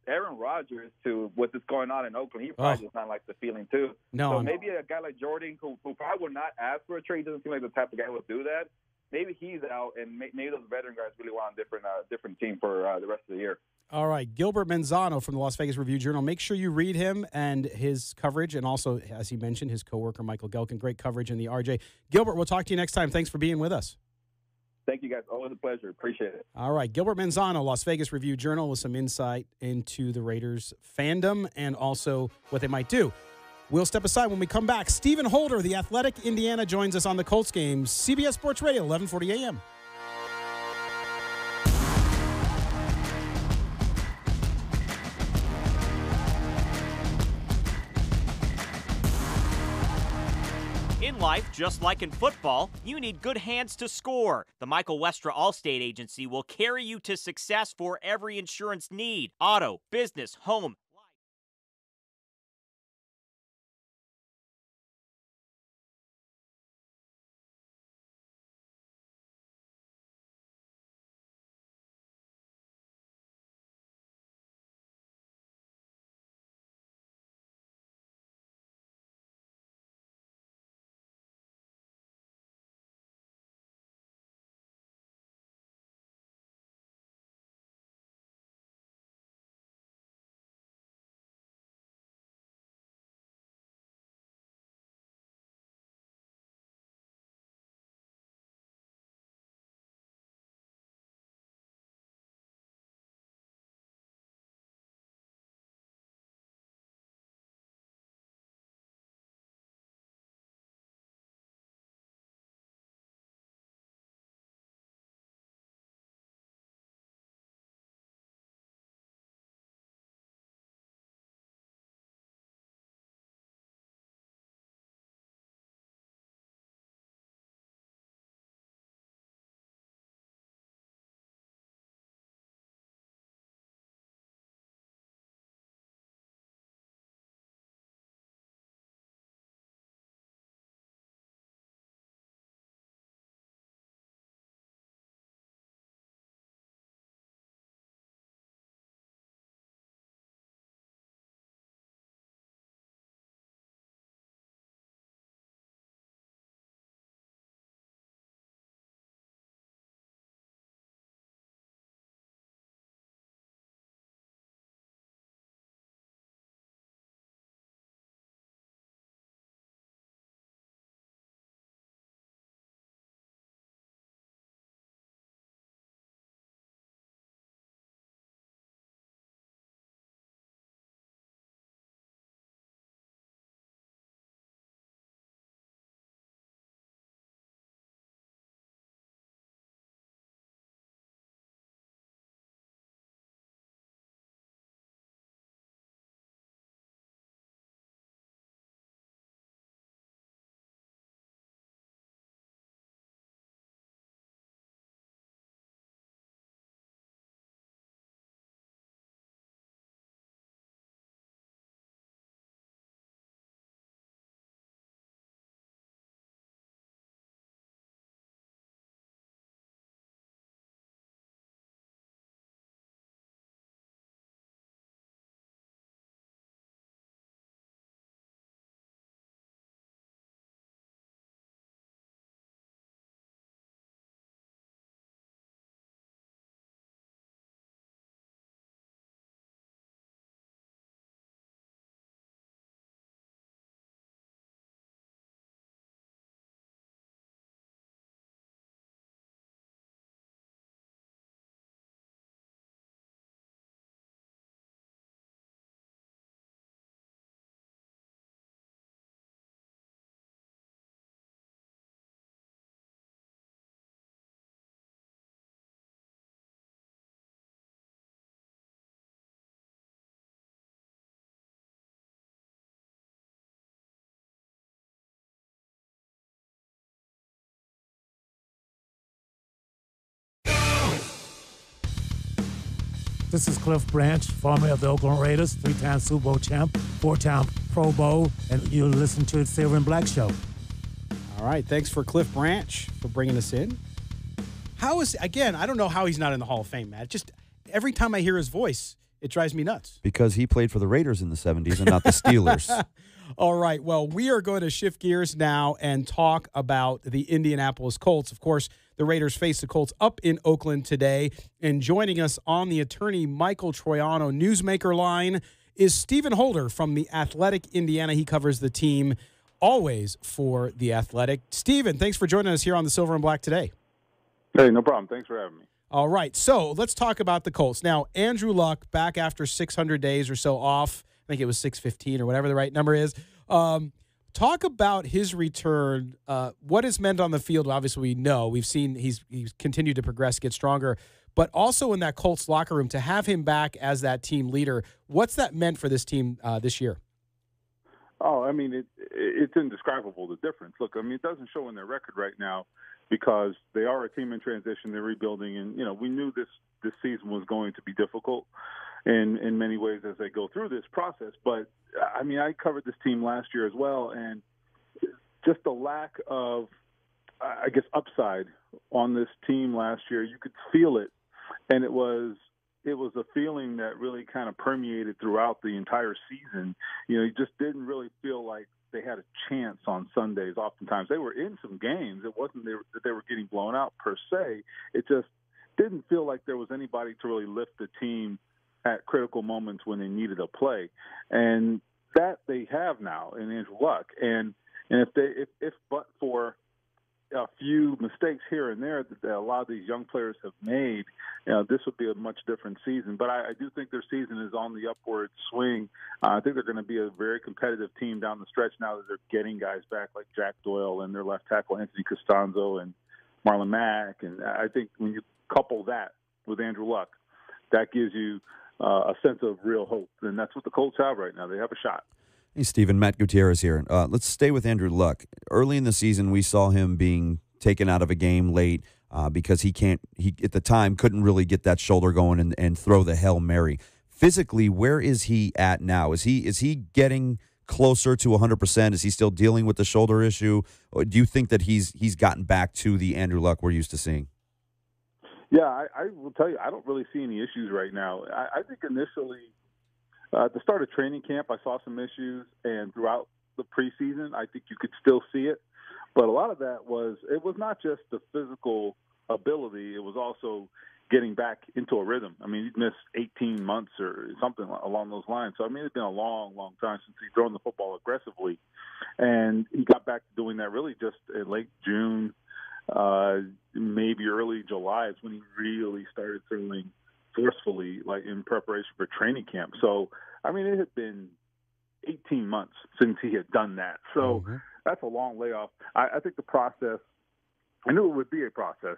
Speaker 11: Aaron Rodgers to what's going on in Oakland? He probably does not like the feeling too.
Speaker 5: No,
Speaker 11: so maybe a guy like Jordan, who probably would not ask for a trade, doesn't seem like the type of guy who would do that. Maybe he's out, and maybe those veteran guys really want a different team for the rest of the year.
Speaker 5: All right, Gilbert Manzano from the Las Vegas Review-Journal. Make sure you read him and his coverage, and also, as he mentioned, his coworker Michael Gelkin. Great coverage in the RJ. Gilbert, we'll talk to you next time. Thanks for being with us.
Speaker 11: Thank you, guys. Always a pleasure. Appreciate it.
Speaker 5: All right, Gilbert Manzano, Las Vegas Review-Journal, with some insight into the Raiders fandom and also what they might do. We'll step aside when we come back. Stephen Holder, the Athletic Indiana, joins us on the Colts game. CBS Sports Radio, 1140 a.m.
Speaker 12: In life, just like in football, you need good hands to score. The Michael Westra Allstate Agency will carry you to success for every insurance need: auto, business, home,
Speaker 13: This is Cliff Branch, formerly of the Oakland Raiders, 3-time Super Bowl champ, 4-time Pro Bowl, and you listen to the Silver and Black Show.
Speaker 5: All right, thanks for Cliff Branch for bringing us in. Again, I don't know how he's not in the Hall of Fame, Matt. Just every time I hear his voice, it drives me nuts.
Speaker 1: Because he played for the Raiders in the 70s and not the Steelers.
Speaker 5: All right, well, we are going to shift gears now and talk about the Indianapolis Colts. Of course, the Raiders face the Colts up in Oakland today. And joining us on the attorney Michael Troiano Newsmaker line is Stephen Holder from The Athletic Indiana. He covers the team always for The Athletic. Stephen, thanks for joining us here on the Silver and Black today.
Speaker 14: Hey, no problem. Thanks for having me.
Speaker 5: All right, so let's talk about the Colts. Now, Andrew Luck, back after 600 days or so off, I think it was 615 or whatever the right number is. Talk about his return, what it's meant on the field. Obviously, we know. We've seen he's continued to progress, get stronger. But also in that Colts locker room, to have him back as that team leader, what's that meant for this team this year?
Speaker 14: Oh, I mean, it's indescribable, the difference. Look, I mean, it doesn't show in their record right now because they are a team in transition. They're rebuilding. And, you know, we knew this season was going to be difficult in many ways as they go through this process. But, I mean, I covered this team last year as well, and just the lack of, I guess, upside on this team last year, you could feel it, and it was a feeling that really kind of permeated throughout the entire season. You know, you just didn't really feel like they had a chance on Sundays. Oftentimes they were in some games. It wasn't that they were getting blown out per se. It just didn't feel like there was anybody to really lift the team at critical moments when they needed a play. And that they have now in Andrew Luck. And if but for a few mistakes here and there that a lot of these young players have made, you know, this would be a much different season. But I do think their season is on the upward swing. I think they're going to be a very competitive team down the stretch now that they're getting guys back like Jack Doyle and their left tackle Anthony Costanzo and Marlon Mack. And I think when you couple that with Andrew Luck, that gives you a sense of real hope. And that's what the Colts have right now. They have a shot.
Speaker 1: Hey, Stephen, Matt Gutierrez here. Let's stay with Andrew Luck. Early in the season, we saw him being taken out of a game late because he at the time couldn't really get that shoulder going and throw the Hail Mary. Physically, where is he at now? Is he getting closer to 100%? Is he still dealing with the shoulder issue? Or do you think that he's gotten back to the Andrew Luck we're used to seeing?
Speaker 14: Yeah, I will tell you, I don't really see any issues right now. I think initially, at the start of training camp, I saw some issues, and throughout the preseason, I think you could still see it. But a lot of that was not just the physical ability, it was also getting back into a rhythm. I mean, he'd missed 18 months or something along those lines. So, I mean, it's been a long, long time since he's thrown the football aggressively. And he got back to doing that really just in late June, maybe early July is when he really started throwing forcefully, like in preparation for training camp. So, I mean, it had been 18 months since he had done that. So that's a long layoff. I think the process, I knew it would be a process,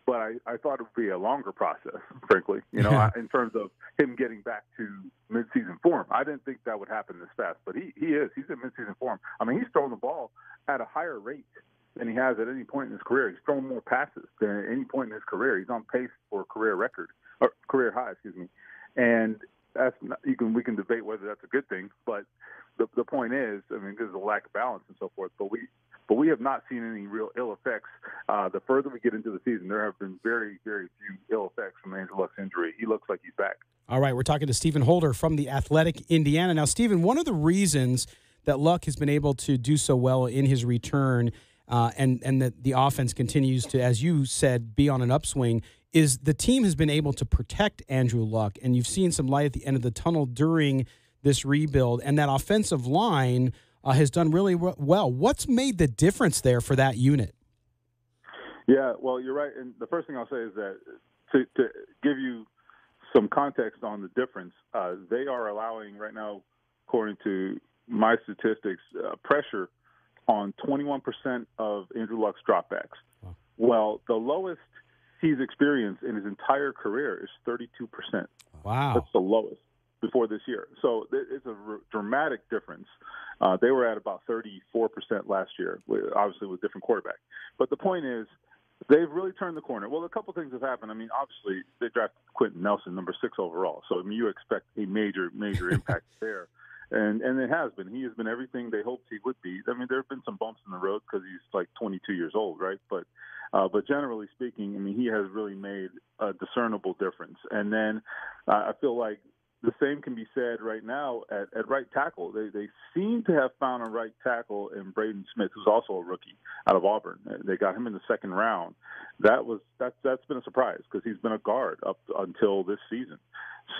Speaker 14: but I thought it would be a longer process, frankly, you know, in terms of him getting back to midseason form. I didn't think that would happen this fast, but he's in midseason form. I mean, he's throwing the ball at a higher rate than he has at any point in his career. He's thrown more passes than at any point in his career. He's on pace for a career record, or career high, and that's not, we can debate whether that's a good thing, but the point is, I mean, there's a lack of balance and so forth, but we have not seen any real ill effects. The further we get into the season, there have been very, very few ill effects from Andrew Luck's injury. He looks like he's back. All
Speaker 5: right, we're talking to Stephen Holder from The Athletic Indiana. Now, Stephen, one of the reasons that Luck has been able to do so well in his return and that the offense continues to, as you said, be on an upswing, is the team has been able to protect Andrew Luck, and you've seen some light at the end of the tunnel during this rebuild, and that offensive line has done really well. What's made the difference there for that unit?
Speaker 14: Yeah, well, you're right, and the first thing I'll say is that to give you some context on the difference, they are allowing right now, according to my statistics, pressure on 21% of Andrew Luck's dropbacks. Wow. Well, the lowest he's experienced in his entire career is 32%.
Speaker 5: Wow.
Speaker 14: That's the lowest before this year. So it's a dramatic difference. They were at about 34% last year, obviously with different quarterback. But the point is, They've really turned the corner. Well, a couple things have happened. I mean, obviously, they drafted Quentin Nelson, number 6 overall. So, I mean, you expect a major impact there. And it has been. He has been everything they hoped he would be. I mean, there have been some bumps in the road because he's like 22 years old, right? But generally speaking, I mean, he has really made a discernible difference. And then I feel like the same can be said right now at right tackle. They seem to have found a right tackle in Braden Smith, who's also a rookie out of Auburn. They got him in the second round. That's been a surprise because he's been a guard up until this season.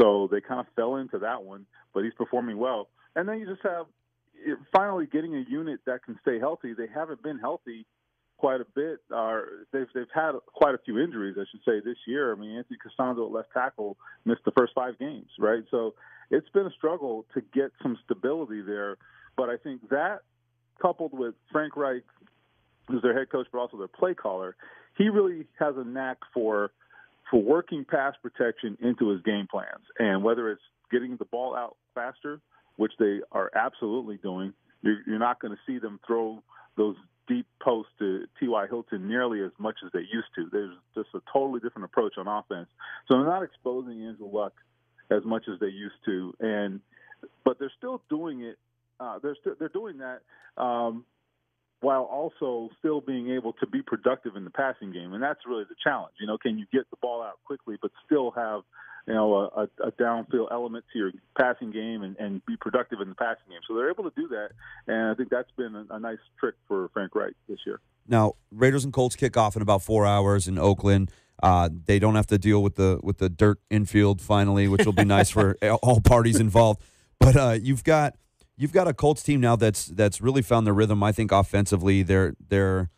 Speaker 14: So they kind of fell into that one, but he's performing well. And then you just have finally getting a unit that can stay healthy. They haven't been healthy quite a bit. They've had quite a few injuries, I should say, this year. I mean, Anthony Costanzo at left tackle missed the first 5 games, right? So it's been a struggle to get some stability there. But I think that, coupled with Frank Reich, who's their head coach but also their play caller, he really has a knack for working pass protection into his game plans. And whether it's getting the ball out faster, which they are absolutely doing, you're not going to see them throw those deep post to T.Y. Hilton nearly as much as they used to. There's just a totally different approach on offense. So they're not exposing Andrew Luck as much as they used to, but they're still doing it. They're doing that while also still being able to be productive in the passing game, and that's really the challenge. You know, can you get the ball out quickly but still have a downfield element to your passing game and be productive in the passing game? So they're able to do that, and I think that's been a nice trick for Frank Reich this year.
Speaker 1: Now, Raiders and Colts kick off in about 4 hours in Oakland. They don't have to deal with the dirt infield finally, which will be nice for all parties involved. But you've got a Colts team now that's really found their rhythm. I think offensively, they're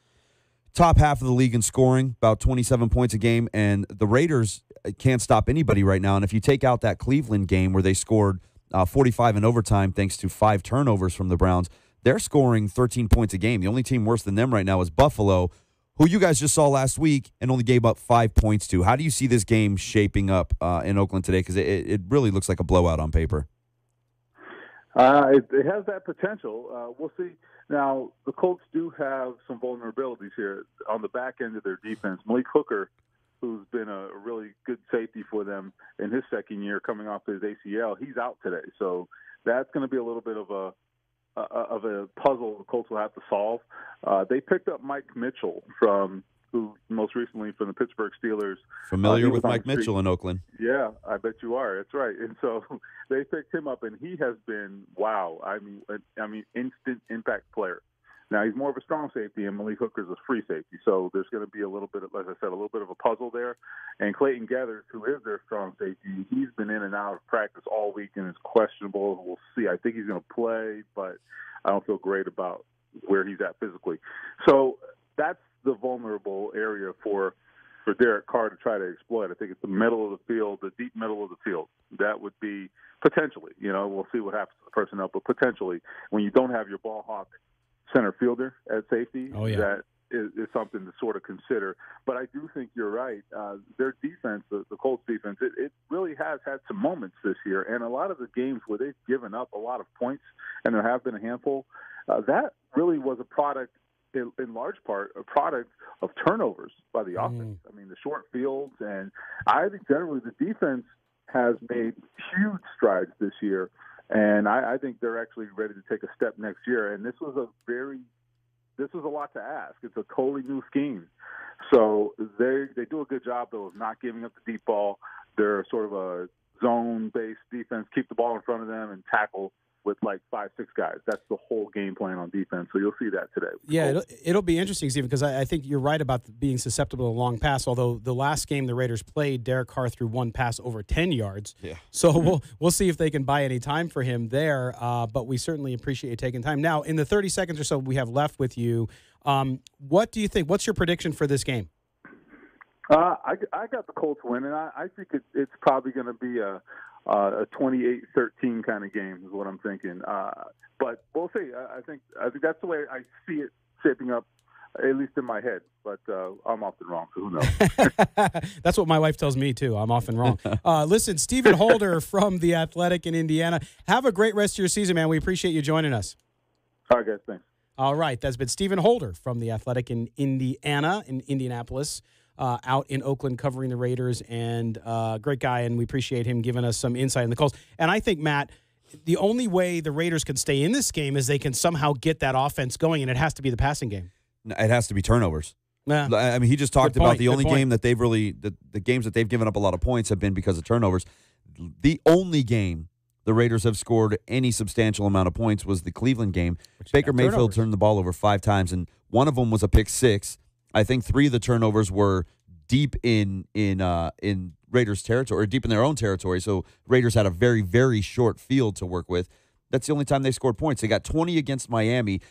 Speaker 1: top half of the league in scoring, about 27 points a game, and the Raiders can't stop anybody right now. And if you take out that Cleveland game where they scored 45 in overtime thanks to 5 turnovers from the Browns, they're scoring 13 points a game. The only team worse than them right now is Buffalo, who you guys just saw last week and only gave up 5 points to. How do you see this game shaping up in Oakland today? Because it really looks like a blowout on paper.
Speaker 14: It has that potential. We'll see. Now, the Colts do have some vulnerabilities here on the back end of their defense. Malik Hooker, who's been a really good safety for them in his second year coming off his ACL, he's out today. So that's going to be a little bit of a puzzle the Colts will have to solve. They picked up Mike Mitchell who most recently from the Pittsburgh Steelers.
Speaker 1: Familiar with Mike Mitchell in Oakland.
Speaker 14: Yeah, I bet you are. That's right. And so they picked him up, and he has been, wow, I mean, instant impact player. Now, he's more of a strong safety, and Malik Hooker's a free safety. So there's going to be a little bit of, as I said, a little bit of a puzzle there. And Clayton Gathers, who is their strong safety, he's been in and out of practice all week and is questionable. We'll see. I think he's going to play, but I don't feel great about where he's at physically. So that's the vulnerable area for Derek Carr to try to exploit. I think it's the middle of the field, the deep middle of the field. That would be potentially, we'll see what happens to the personnel, but potentially when you don't have your ball hawk center fielder at safety, that is something to sort of consider. But I do think you're right. Their defense, the Colts defense, it really has had some moments this year, and a lot of the games where they've given up a lot of points, and there have been a handful, that really was a product, in large part, a product of turnovers by the offense. I mean, the short fields, and I think generally the defense has made huge strides this year, and I think they're actually ready to take a step next year. And this was a lot to ask. It's a totally new scheme. So they do a good job, though, of not giving up the deep ball. They're sort of a zone-based defense, keep the ball in front of them and tackle with like 5-6 guys. That's the whole game plan on defense. So you'll see that today.
Speaker 5: Yeah, it'll be interesting, Stephen, because I think you're right about being susceptible to a long pass, although the last game the Raiders played, Derek Carr threw one pass over 10 yards. Yeah. So we'll see if they can buy any time for him there, but we certainly appreciate you taking time. Now, in the 30 seconds or so we have left with you, what do you think? What's your prediction for this game?
Speaker 14: I got the Colts winning. I think it's probably going to be a 28-13 kind of game is what I'm thinking. But we'll see. I think that's the way I see it shaping up, at least in my head. But I'm often wrong, so who knows?
Speaker 5: That's what my wife tells me, too. I'm often wrong. Listen, Stephen Holder from The Athletic in Indiana. Have a great rest of your season, man. We appreciate you joining us.
Speaker 14: All right, guys. Thanks.
Speaker 5: All right. That's been Stephen Holder from The Athletic in Indianapolis, out in Oakland covering the Raiders, and great guy, and we appreciate him giving us some insight on the Colts. And I think, Matt, the only way the Raiders can stay in this game is they can somehow get that offense going, and it has to be the passing game.
Speaker 1: It has to be turnovers.
Speaker 5: Yeah.
Speaker 1: I mean, he just talked about the only
Speaker 5: point.
Speaker 1: game that they've really the games that they've given up a lot of points have been because of turnovers. The only game the Raiders have scored any substantial amount of points was the Cleveland game. Baker Mayfield
Speaker 5: turnovers.
Speaker 1: turned the ball over 5 times, and one of them was a pick six. I think 3 of the turnovers were deep in Raiders territory, or deep in their own territory. So Raiders had a very, very short field to work with. That's the only time they scored points. They got 20 against Miami.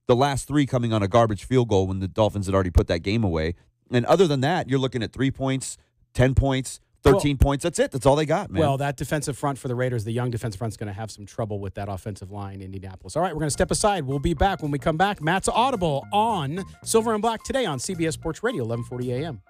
Speaker 1: The last 3 coming on a garbage field goal when the Dolphins had already put that game away. And other than that, you're looking at 3 points, 10 points, 13 points. That's it. That's all they got, man.
Speaker 5: Well, that defensive front for the Raiders, the young defensive front, is going to have some trouble with that offensive line in Indianapolis. All right, we're going to step aside. We'll be back when we come back. Matt's Audible on Silver and Black today on CBS Sports Radio, 1140 a.m.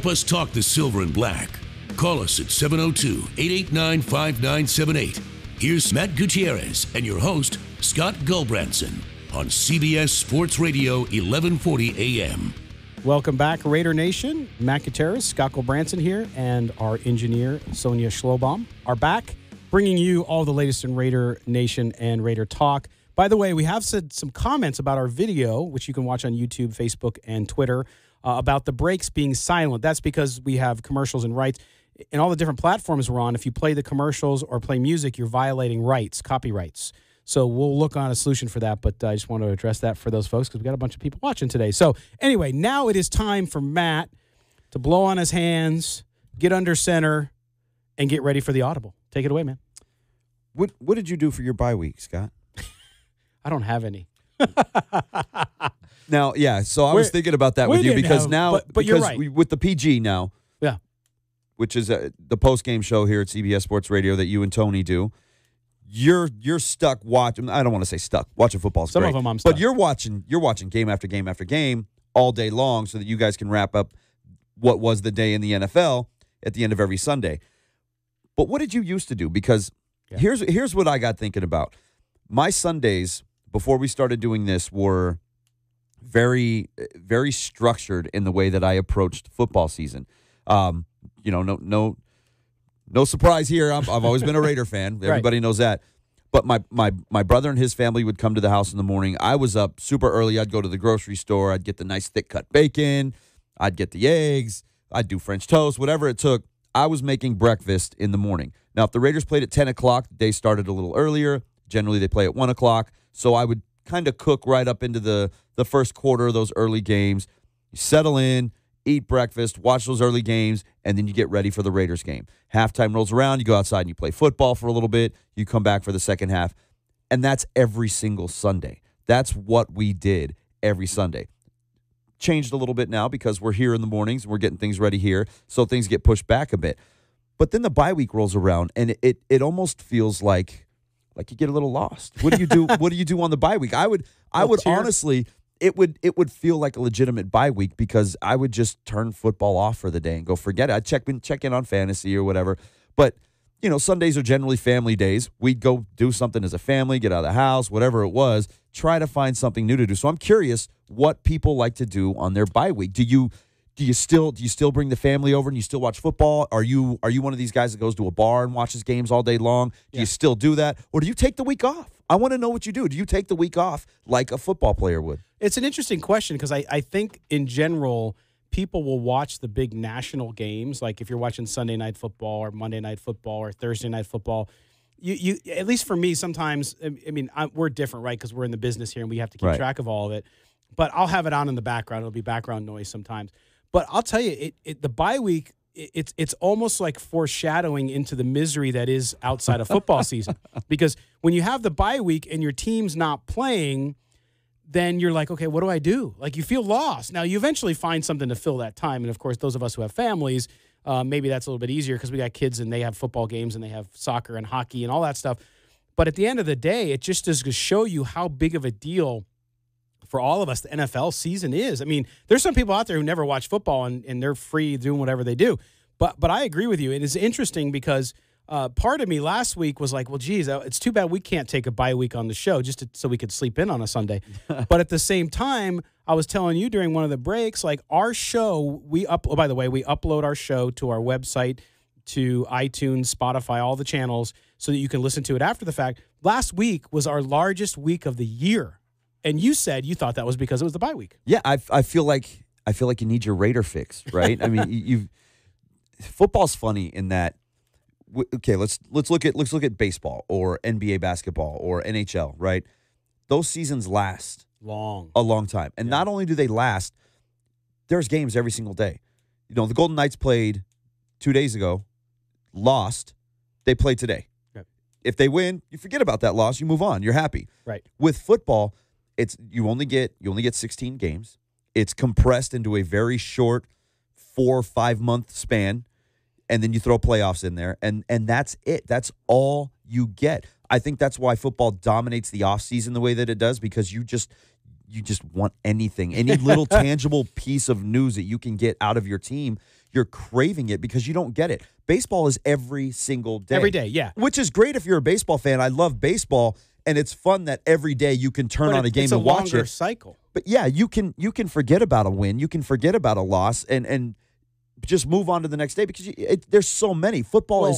Speaker 4: Help us talk the Silver and Black. Call us at 702-889-5978. Here's Matt Gutierrez and your host, Scott Gulbranson, on CBS Sports Radio 1140 AM.
Speaker 5: Welcome back, Raider Nation. Matt Gutierrez, Scott Gulbranson here, and our engineer, Sonia Schlobaum, are back, bringing you all the latest in Raider Nation and Raider Talk. By the way, we have said some comments about our video, which you can watch on YouTube, Facebook, and Twitter, about the breaks being silent. That's because we have commercials and rights. In all the different platforms we're on, if you play the commercials or play music, you're violating rights, copyrights. So we'll look on a solution for that, but I just want to address that for those folks because we got a bunch of people watching today. So anyway, now it is time for Matt to blow on his hands, get under center, and get ready for the audible. Take it away, man.
Speaker 1: What did you do for your bye week, Scott?
Speaker 5: I don't have any.
Speaker 1: Now, yeah, so I was thinking about that with you because
Speaker 5: but you're right.
Speaker 1: With the PG now,
Speaker 5: yeah,
Speaker 1: which is the post-game show here at CBS Sports Radio that you and Tony do, you're stuck watching. I don't want to say stuck. Watching football is
Speaker 5: Some
Speaker 1: great.
Speaker 5: of them I'm stuck.
Speaker 1: But you're watching game after game after game all day long so that you guys can wrap up what was the day in the NFL at the end of every Sunday. But what did you used to do? Because here's what I got thinking about. My Sundays before we started doing this were very, very structured in the way that I approached football season. No surprise here. I've always been a Raider fan. Everybody knows that. But my brother and his family would come to the house in the morning. I was up super early. I'd go to the grocery store. I'd get the nice thick cut bacon. I'd get the eggs. I'd do French toast, whatever it took. I was making breakfast in the morning. Now, if the Raiders played at 10 o'clock, the day started a little earlier. Generally, they play at 1 o'clock. So I would kind of cook right up into the first quarter of those early games. You settle in, eat breakfast, watch those early games, and then you get ready for the Raiders game. Halftime rolls around, you go outside and you play football for a little bit. You come back for the second half. And that's every single Sunday. That's what we did every Sunday. Changed a little bit now because we're here in the mornings and we're getting things ready here, so things get pushed back a bit. But then the bye week rolls around, and it almost feels like you get a little lost. What do you do? What do you do on the bye week? I would honestly, it would feel like a legitimate bye week because I would just turn football off for the day and go forget it. I'd check in on fantasy or whatever. But Sundays are generally family days. We'd go do something as a family, get out of the house, whatever it was. Try to find something new to do. So I'm curious what people like to do on their bye week. Do you still bring the family over and you still watch football? Are you one of these guys that goes to a bar and watches games all day long? Do you still do that? Or do you take the week off? I want to know what you do. Do you take the week off like a football player would?
Speaker 5: It's an interesting question because I think in general people will watch the big national games. Like if you're watching Sunday Night Football or Monday Night Football or Thursday Night Football, you at least for me sometimes, we're different, right? Because we're in the business here and we have to keep track of all of it. But I'll have it on in the background. It'll be background noise sometimes. But I'll tell you, the bye week, it's almost like foreshadowing into the misery that is outside of football season. Because when you have the bye week and your team's not playing, then you're like, okay, what do I do? Like you feel lost. Now, you eventually find something to fill that time. And, of course, those of us who have families, maybe that's a little bit easier because we got kids and they have football games and they have soccer and hockey and all that stuff. But at the end of the day, it just does show you how big of a deal for all of us the NFL season is. I mean, there's some people out there who never watch football and they're free doing whatever they do. But I agree with you. It is interesting because part of me last week was like, well, geez, it's too bad we can't take a bye week on the show so we could sleep in on a Sunday. But at the same time, I was telling you during one of the breaks, like our show, by the way, we upload our show to our website, to iTunes, Spotify, all the channels so that you can listen to it after the fact. Last week was our largest week of the year. And you said you thought that was because it was the bye week.
Speaker 1: Yeah, I feel like you need your Raider fix, right? I mean, football's funny in that. Okay, let's look at baseball or NBA basketball or NHL, right? Those seasons last
Speaker 5: a
Speaker 1: long time, and not only do they last, there's games every single day. The Golden Knights played 2 days ago, lost. They play today.
Speaker 5: Yep.
Speaker 1: If they win, you forget about that loss. You move on. You're happy.
Speaker 5: Right.
Speaker 1: With football, you only get 16 games. It's compressed into a very short 4 or 5 month span, and then you throw playoffs in there, and that's it. That's all you get. I think that's why football dominates the offseason the way that it does, because you you just want anything, any little tangible piece of news that you can get out of your team. You're craving it because you don't get it. Baseball is every single day.
Speaker 5: Every day, yeah.
Speaker 1: Which is great if you're a baseball fan. I love baseball, and it's fun that every day you can turn on a game and watch it.
Speaker 5: It's a longer cycle.
Speaker 1: But yeah, you can forget about a win. You can forget about a loss and just move on to the next day because there's so many. Football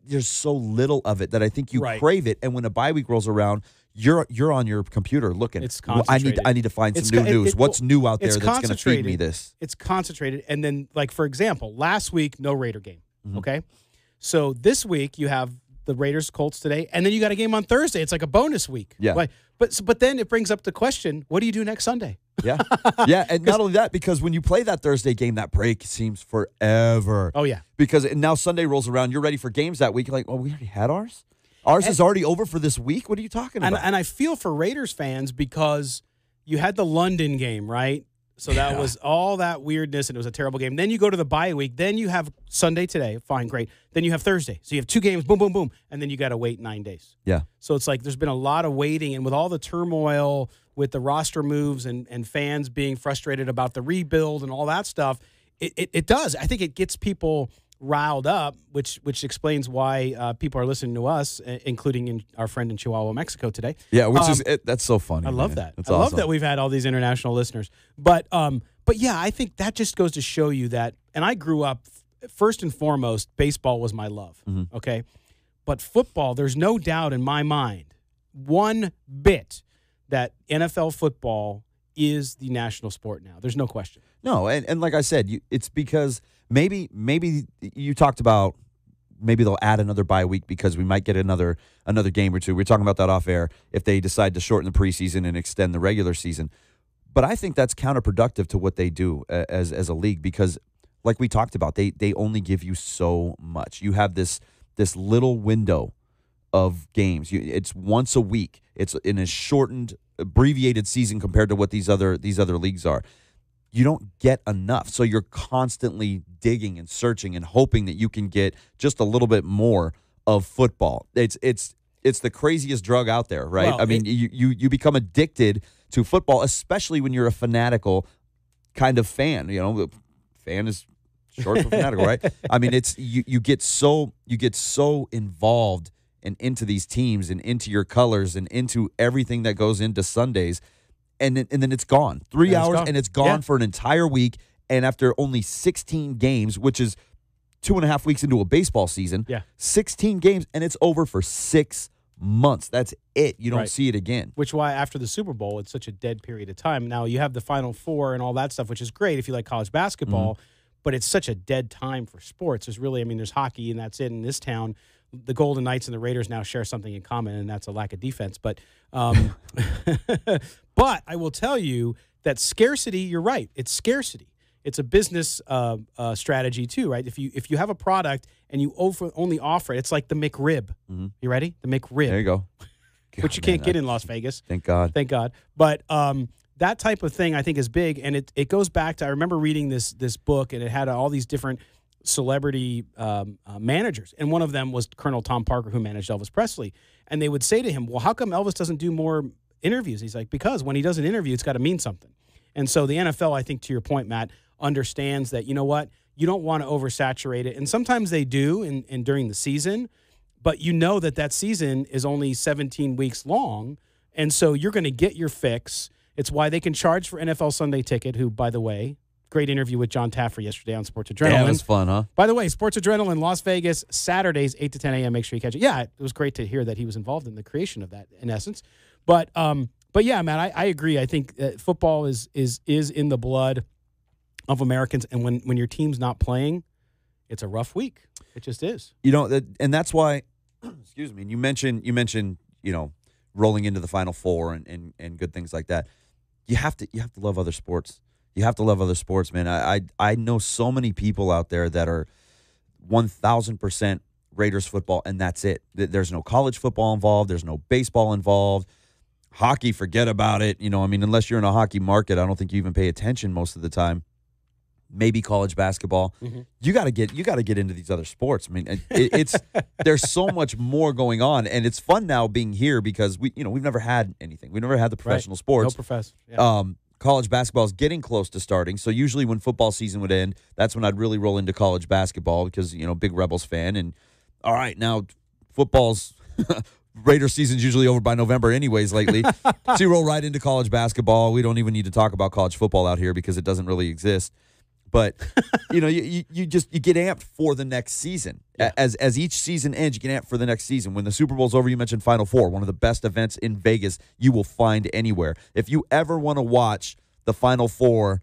Speaker 1: there's so little of it that I think you crave it. And when a bye week rolls around, you're on your computer looking.
Speaker 5: It's concentrated.
Speaker 1: I need to find some new news. What's new out there that's going to feed me this?
Speaker 5: It's concentrated. And then, like, for example, last week, no Raider game. Okay? So this week, you have the Raiders Colts today, and then you got a game on Thursday. It's like a bonus week.
Speaker 1: Yeah.
Speaker 5: Like, but then it brings up the question, what do you do next Sunday?
Speaker 1: Yeah. Yeah, and not only that, because when you play that Thursday game, that break seems forever.
Speaker 5: Oh, yeah.
Speaker 1: Because now Sunday rolls around, you're ready for games that week. You're like, oh, we already had ours? Ours is already over for this week? What are you talking about?
Speaker 5: And I feel for Raiders fans because you had the London game, right? So that was all that weirdness, and it was a terrible game. Then you go to the bye week. Then you have Sunday today. Fine, great. Then you have Thursday. So you have 2 games, boom, boom, boom. And then you got to wait 9 days.
Speaker 1: Yeah.
Speaker 5: So it's like there's been a lot of waiting. And with all the turmoil with the roster moves and fans being frustrated about the rebuild and all that stuff, it does. I think it gets people riled up, which explains why people are listening to us, including our friend in Chihuahua, Mexico today.
Speaker 1: Yeah, which is that's so funny.
Speaker 5: I love
Speaker 1: man.
Speaker 5: that.
Speaker 1: That's
Speaker 5: I love
Speaker 1: awesome.
Speaker 5: that we've had all these international listeners. But yeah, I think that just goes to show you that. And I grew up first and foremost, baseball was my love. Okay, but football, there's no doubt in my mind, one bit, that NFL football is the national sport now. There's no question.
Speaker 1: No, and like I said, it's because maybe you talked about maybe they'll add another bye week because we might get another game or two. We were talking about that off air if they decide to shorten the preseason and extend the regular season. But I think that's counterproductive to what they do as a league because, like we talked about, they only give you so much. You have this little window of games. It's once a week. It's in a shortened, abbreviated season compared to what these other leagues are. You don't get enough. So you're constantly digging and searching and hoping that you can get just a little bit more of football. It's the craziest drug out there, right?
Speaker 5: Well,
Speaker 1: I mean, you become addicted to football, especially when you're a fanatical kind of fan. You know, fan is short for fanatical, right? I mean, it's you get so involved and into these teams and into your colors and into everything that goes into Sundays. And then it's gone. 3 hours, and it's gone for an entire week. And after only 16 games, which is 2.5 weeks into a baseball season, 16 games, and it's over for 6 months. That's it. You don't see it again.
Speaker 5: Which why after the Super Bowl, it's such a dead period of time. Now you have the Final Four and all that stuff, which is great if you like college basketball, but it's such a dead time for sports. There's really, there's hockey, and that's it in this town. The Golden Knights and the Raiders now share something in common, and that's a lack of defense. But but I will tell you that scarcity, you're right. It's scarcity. It's a business strategy too, right? If you have a product and you only offer it, it's like the McRib. You ready? The McRib.
Speaker 1: There you go.
Speaker 5: Which you can't get in Las Vegas.
Speaker 1: Thank God.
Speaker 5: Thank God. But that type of thing I think is big, and it goes back to, I remember reading this book, and it had all these different celebrity managers, and one of them was Colonel Tom Parker, who managed Elvis Presley. And they would say to him, well, how come Elvis doesn't do more interviews? He's like, because when he does an interview, it's got to mean something. And so the NFL, I think, to your point, Matt, understands that, you know what, you don't want to oversaturate it. And sometimes they do in during the season, but you know that season is only 17 weeks long, and so you're going to get your fix. It's why they can charge for NFL Sunday Ticket, who, by the way, great interview with John Taffer yesterday on Sports Adrenaline.
Speaker 1: Yeah, it was fun, huh?
Speaker 5: By the way, Sports Adrenaline, Las Vegas, Saturdays, 8 to 10 a.m. Make sure you catch it. Yeah, it was great to hear that he was involved in the creation of that, in essence. But yeah, man, I agree. I think football is in the blood of Americans, and when your team's not playing, it's a rough week. It just is.
Speaker 1: You know, and that's why. Excuse me. You mentioned rolling into the Final Four and good things like that. You have to love other sports. You have to love other sports, man. I know so many people out there that are 1,000% Raiders football, and that's it. There's no college football involved. There's no baseball involved. Hockey, forget about it. Unless you're in a hockey market, I don't think you even pay attention most of the time. maybe college basketball. You got to get into these other sports. I mean, it's there's so much more going on, and it's fun now being here because we've never had anything. We've never had the professional sports.
Speaker 5: No professor. Yeah.
Speaker 1: College basketball is getting close to starting, so usually when football season would end, that's when I'd really roll into college basketball because big Rebels fan. And all right, now football's Raider season's usually over by November anyways lately. So you roll right into college basketball. We don't even need to talk about college football out here because it doesn't really exist. But you get amped for the next season. Yeah. As each season ends, you get amped for the next season. When the Super Bowl's over, you mentioned Final Four, one of the best events in Vegas you will find anywhere. If you ever want to watch the Final Four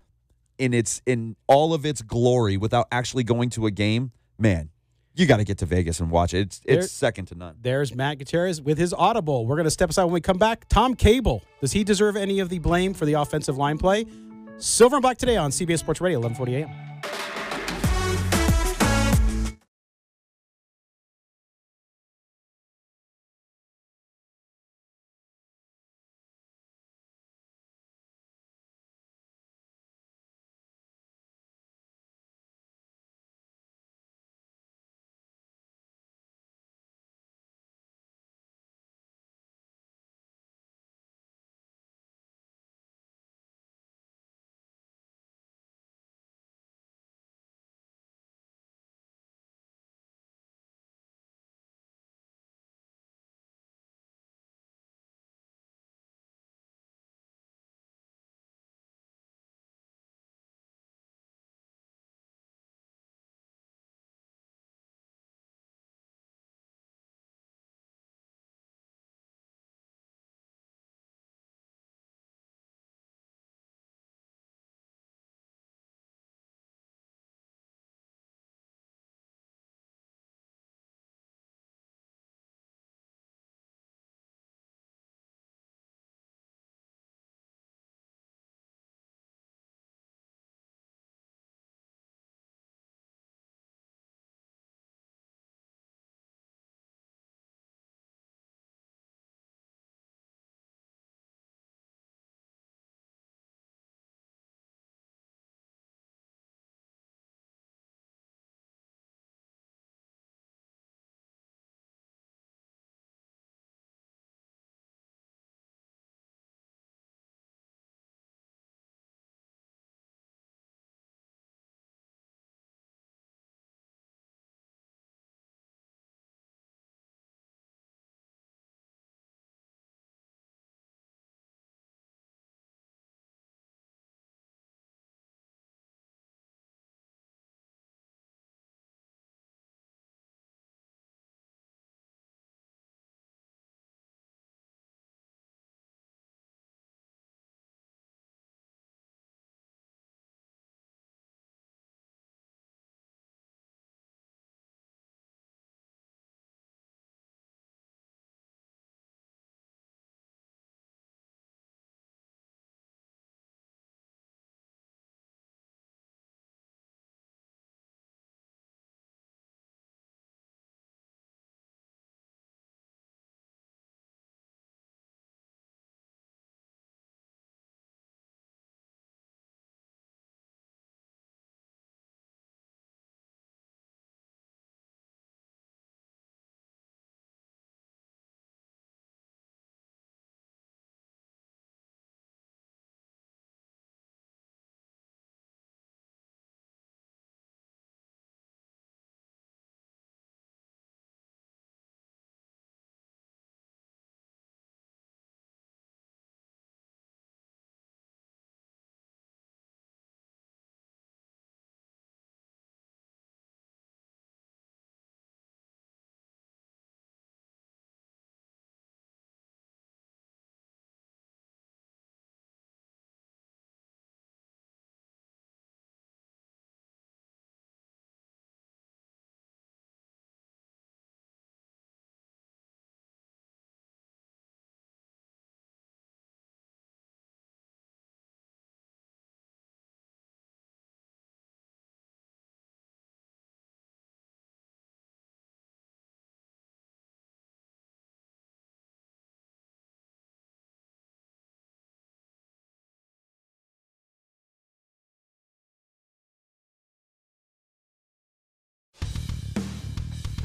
Speaker 1: in all of its glory without actually going to a game, man, you got to get to Vegas and watch it. It's second to none.
Speaker 5: There's Matt Gutierrez with his Audible. We're going to step aside when we come back. Tom Cable, does he deserve any of the blame for the offensive line play? Silver and Black today on CBS Sports Radio, 1140 a.m.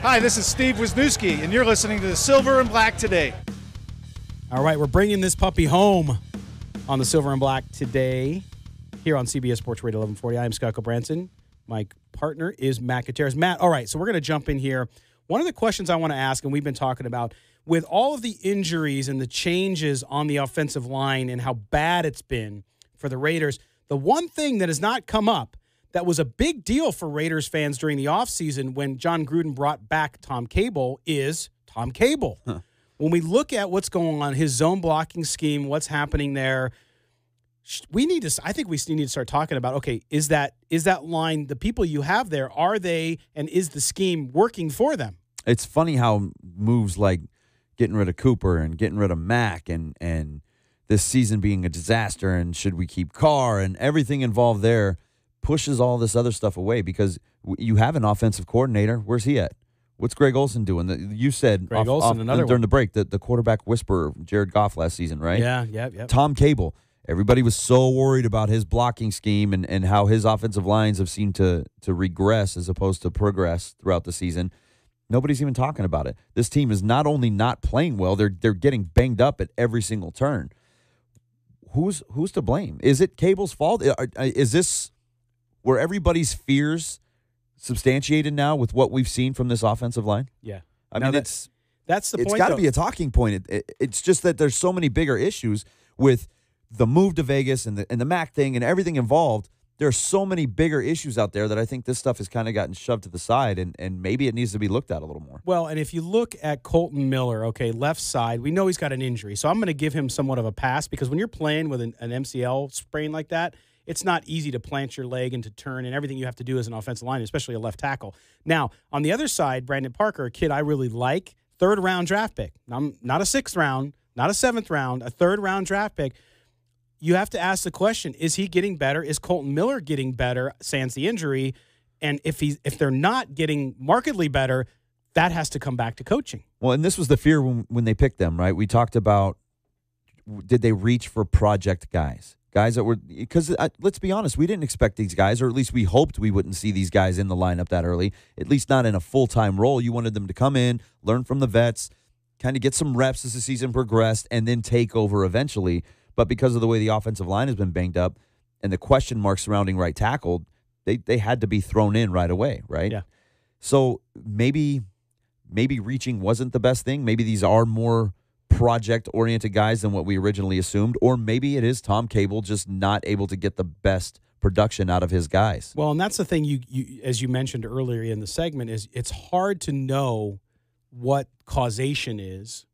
Speaker 15: Hi, this is Steve Wisniewski, and you're listening to the Silver and Black Today.
Speaker 5: All right, we're bringing this puppy home on the Silver and Black today here on CBS Sports Radio 1140. I am Scott Branson. My partner is Matt Gutierrez. Matt, all right, so we're going to jump in here. One of the questions I want to ask, and we've been talking about, with all of the injuries and the changes on the offensive line and how bad it's been for the Raiders, the one thing that has not come up that was a big deal for Raiders fans during the offseason when John Gruden brought back Tom Cable is Tom Cable. Huh. When we look at what's going on, his zone blocking scheme, what's happening there, I think we need to start talking about, okay, is that line, the people you have there, are they, and is the scheme working for them?
Speaker 1: It's funny how moves like getting rid of Cooper and getting rid of Mack and this season being a disaster and should we keep Carr and everything involved there pushes all this other stuff away because you have an offensive coordinator. Where's he at? What's Greg Olsen doing? You said
Speaker 5: Greg Olsen,
Speaker 1: during the break, the quarterback whisperer, Jared Goff last season, right?
Speaker 5: Yeah.
Speaker 1: Tom Cable. Everybody was so worried about his blocking scheme and how his offensive lines have seemed to regress as opposed to progress throughout the season. Nobody's even talking about it. This team is not only not playing well, they're getting banged up at every single turn. Who's to blame? Is it Cable's fault? Is this were everybody's fears substantiated now with what we've seen from this offensive line?
Speaker 5: Yeah.
Speaker 1: I mean,
Speaker 5: that's the point.
Speaker 1: It's got to be a talking point. It's just that there's so many bigger issues with the move to Vegas and the Mac thing and everything involved. There are so many bigger issues out there that I think this stuff has kind of gotten shoved to the side, and maybe it needs to be looked at a little more.
Speaker 5: Well, and if you look at Colton Miller, okay, left side, we know he's got an injury, so I'm going to give him somewhat of a pass because when you're playing with an MCL sprain like that, it's not easy to plant your leg and to turn and everything you have to do as an offensive line, especially a left tackle. Now, on the other side, Brandon Parker, a kid I really like, third-round draft pick. Not a sixth round, not a seventh round, a third-round draft pick. You have to ask the question, is he getting better? Is Colton Miller getting better, sans the injury? And if they're not getting markedly better, that has to come back to coaching.
Speaker 1: Well, and this was the fear when they picked them, right? We talked about, did they reach for project guys? Guys that were, because let's be honest, we didn't expect these guys, or at least we hoped we wouldn't see these guys in the lineup that early, at least not in a full-time role. You wanted them to come in, learn from the vets, kind of get some reps as the season progressed, and then take over eventually. But because of the way the offensive line has been banged up and the question marks surrounding right tackle, they had to be thrown in right away, right?
Speaker 5: Yeah.
Speaker 1: So maybe reaching wasn't the best thing. Maybe these are more project-oriented guys than what we originally assumed, or maybe it is Tom Cable just not able to get the best production out of his guys.
Speaker 5: Well, and that's the thing you as you mentioned earlier in the segment is it's hard to know what causation is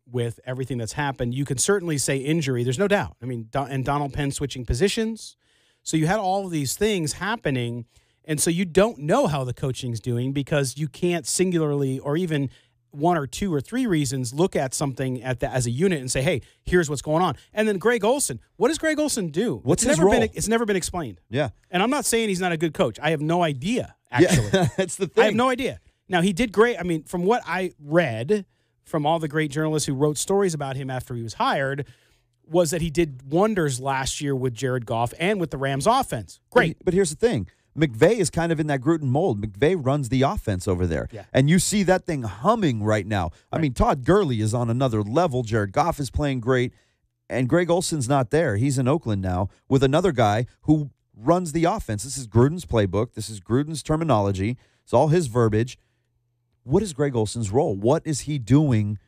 Speaker 5: with everything that's happened. You can certainly say injury, there's no doubt. I mean, and Donald Penn switching positions. So you had all of these things happening, and so you don't know how the coaching's doing because you can't singularly or even one or two or three reasons look at something as a unit and say, hey, here's what's going on. And then Greg Olsen, what does Greg Olsen do?
Speaker 1: What's his role?
Speaker 5: It's never been explained.
Speaker 1: Yeah.
Speaker 5: And I'm not saying he's not a good coach. I have no idea, actually.
Speaker 1: Yeah, that's the thing.
Speaker 5: I have no idea. Now, he did great. I mean, from what I read from all the great journalists who wrote stories about him after he was hired, was that he did wonders last year with Jared Goff and with the Rams offense. Great.
Speaker 1: But here's the thing. McVay is kind of in that Gruden mold. McVay runs the offense over there.
Speaker 5: Yeah.
Speaker 1: And you see that thing humming right now. I mean, Todd Gurley is on another level. Jared Goff is playing great. And Greg Olsen's not there. He's in Oakland now with another guy who runs the offense. This is Gruden's playbook. This is Gruden's terminology. It's all his verbiage. What is Greg Olsen's role? What is he doing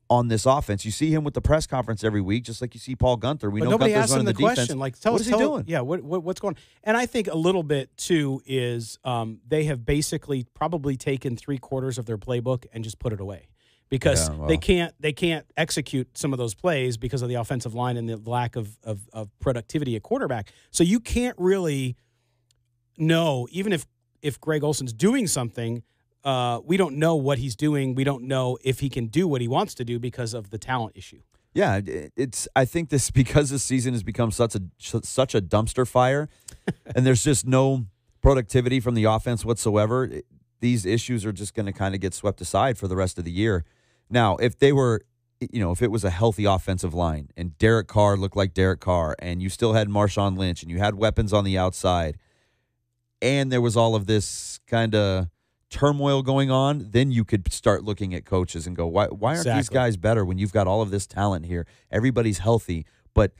Speaker 1: on this offense? You see him with the press conference every week, just like you see Paul Gunther. We
Speaker 5: but
Speaker 1: know
Speaker 5: nobody
Speaker 1: Gunther's
Speaker 5: asked him
Speaker 1: running
Speaker 5: the
Speaker 1: defense.
Speaker 5: question. Like,
Speaker 1: What is he doing?
Speaker 5: Yeah, what's going on? And I think a little bit, too, is they have basically probably taken 3/4 of their playbook and just put it away because they can't execute some of those plays because of the offensive line and the lack of productivity at quarterback. So you can't really know, even if Greg Olsen's doing something, we don't know what he's doing. We don't know if he can do what he wants to do because of the talent issue.
Speaker 1: Yeah, I think this because this season has become such a dumpster fire, and there's just no productivity from the offense whatsoever. These issues are just going to kind of get swept aside for the rest of the year. Now, if they were, if it was a healthy offensive line and Derek Carr looked like Derek Carr, and you still had Marshawn Lynch, and you had weapons on the outside, and there was all of this kind of turmoil going on, then you could start looking at coaches and go, why aren't these
Speaker 5: Exactly.
Speaker 1: guys better when you've got all of this talent here? Everybody's healthy, but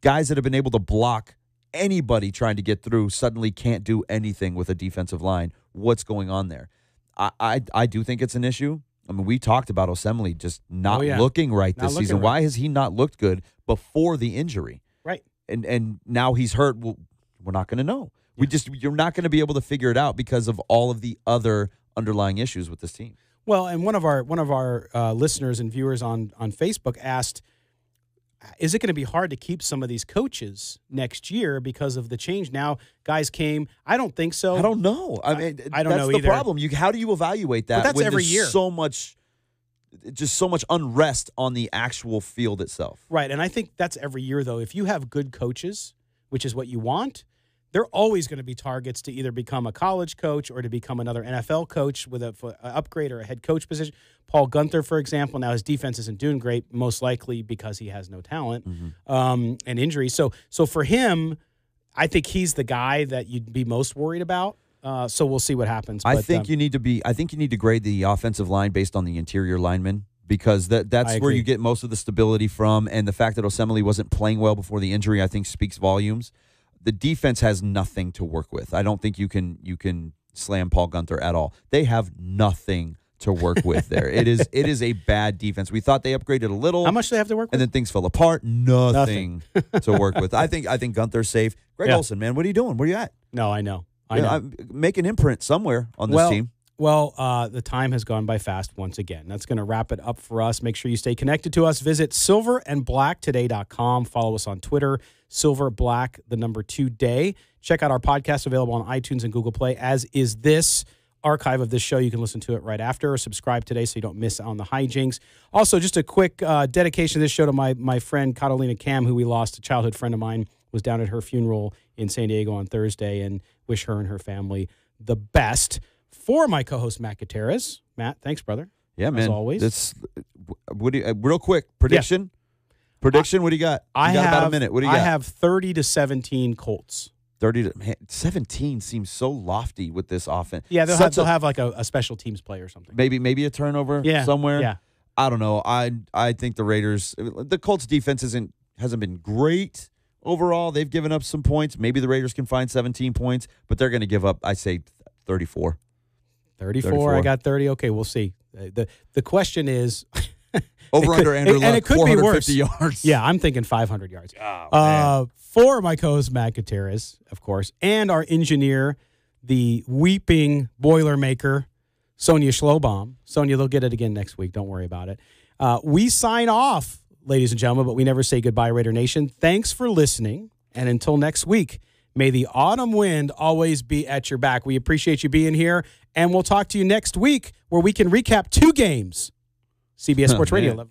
Speaker 1: guys that have been able to block anybody trying to get through suddenly can't do anything with a defensive line. What's going on there? I do think it's an issue. I mean, we talked about Osemele just not looking right
Speaker 5: Not
Speaker 1: this
Speaker 5: looking
Speaker 1: season.
Speaker 5: right.
Speaker 1: Why has he not looked good before the injury?
Speaker 5: Right.
Speaker 1: And now he's hurt. Well, we're not going to know. You're not going to be able to figure it out because of all of the other underlying issues with this team.
Speaker 5: Well, and one of our listeners and viewers on Facebook asked, is it going to be hard to keep some of these coaches next year because of the change? Now, guys came. I don't think so.
Speaker 1: I don't know. I mean,
Speaker 5: I don't know
Speaker 1: that's the
Speaker 5: either.
Speaker 1: problem. How do you evaluate that
Speaker 5: But that's
Speaker 1: when
Speaker 5: every
Speaker 1: there's
Speaker 5: year.
Speaker 1: so much unrest on the actual field itself?
Speaker 5: Right, and I think that's every year, though. If you have good coaches, which is what you want, they're always going to be targets to either become a college coach or to become another NFL coach with an upgrade or a head coach position. Paul Gunther, for example, now his defense isn't doing great, most likely because he has no talent and injuries. So for him, I think he's the guy that you'd be most worried about. So we'll see what happens.
Speaker 1: I think you need to grade the offensive line based on the interior linemen, because that's
Speaker 5: I
Speaker 1: where
Speaker 5: agree.
Speaker 1: you get most of the stability from. And the fact that Osemele wasn't playing well before the injury, I think, speaks volumes. The defense has nothing to work with. I don't think you can slam Paul Gunther at all. They have nothing to work with there. It is a bad defense. We thought they upgraded a little.
Speaker 5: How much do they have to work with?
Speaker 1: And then things fell apart. Nothing to work with. I think Gunther's safe. Greg Olson, man, what are you doing? Where you at?
Speaker 5: No, I know. I know.
Speaker 1: I'm making imprint somewhere on this team.
Speaker 5: Well, the time has gone by fast once again. That's going to wrap it up for us. Make sure you stay connected to us. Visit silverandblacktoday.com. Follow us on Twitter, silverblack2day. Check out our podcast available on iTunes and Google Play, as is this archive of this show. You can listen to it right after, or subscribe today so you don't miss on the hijinks. Also, just a quick dedication of this show to my friend Catalina Cam, who we lost, a childhood friend of mine, was down at her funeral in San Diego on Thursday, and wish her and her family the best. For my co-host, Matt Gutierrez. Matt, thanks, brother.
Speaker 1: Yeah, man.
Speaker 5: As always.
Speaker 1: Real quick, prediction? Prediction, what do you got? You got about a minute. What do you got?
Speaker 5: I have 30-17 Colts.
Speaker 1: 17 seems so lofty with this offense.
Speaker 5: Yeah, they'll have like a special teams play or something.
Speaker 1: Maybe a turnover somewhere.
Speaker 5: Yeah.
Speaker 1: I don't know. I think the Colts defense hasn't been great overall. They've given up some points. Maybe the Raiders can find 17 points, but they're going to give up, I say, 34.
Speaker 5: 34. I got 30. Okay, we'll see. The question is
Speaker 1: over under Andrew Luck,
Speaker 5: and it could be worse.
Speaker 1: 450 yards.
Speaker 5: Yeah, I'm thinking 500 yards.
Speaker 1: Oh,
Speaker 5: for my co-host Matt Gutierrez, of course, and our engineer, the weeping Boilermaker, Sonia Schlobaum. Sonia, they'll get it again next week. Don't worry about it. We sign off, ladies and gentlemen, but we never say goodbye, Raider Nation. Thanks for listening, and until next week, may the autumn wind always be at your back. We appreciate you being here, and we'll talk to you next week where we can recap 2 games. CBS Sports Radio.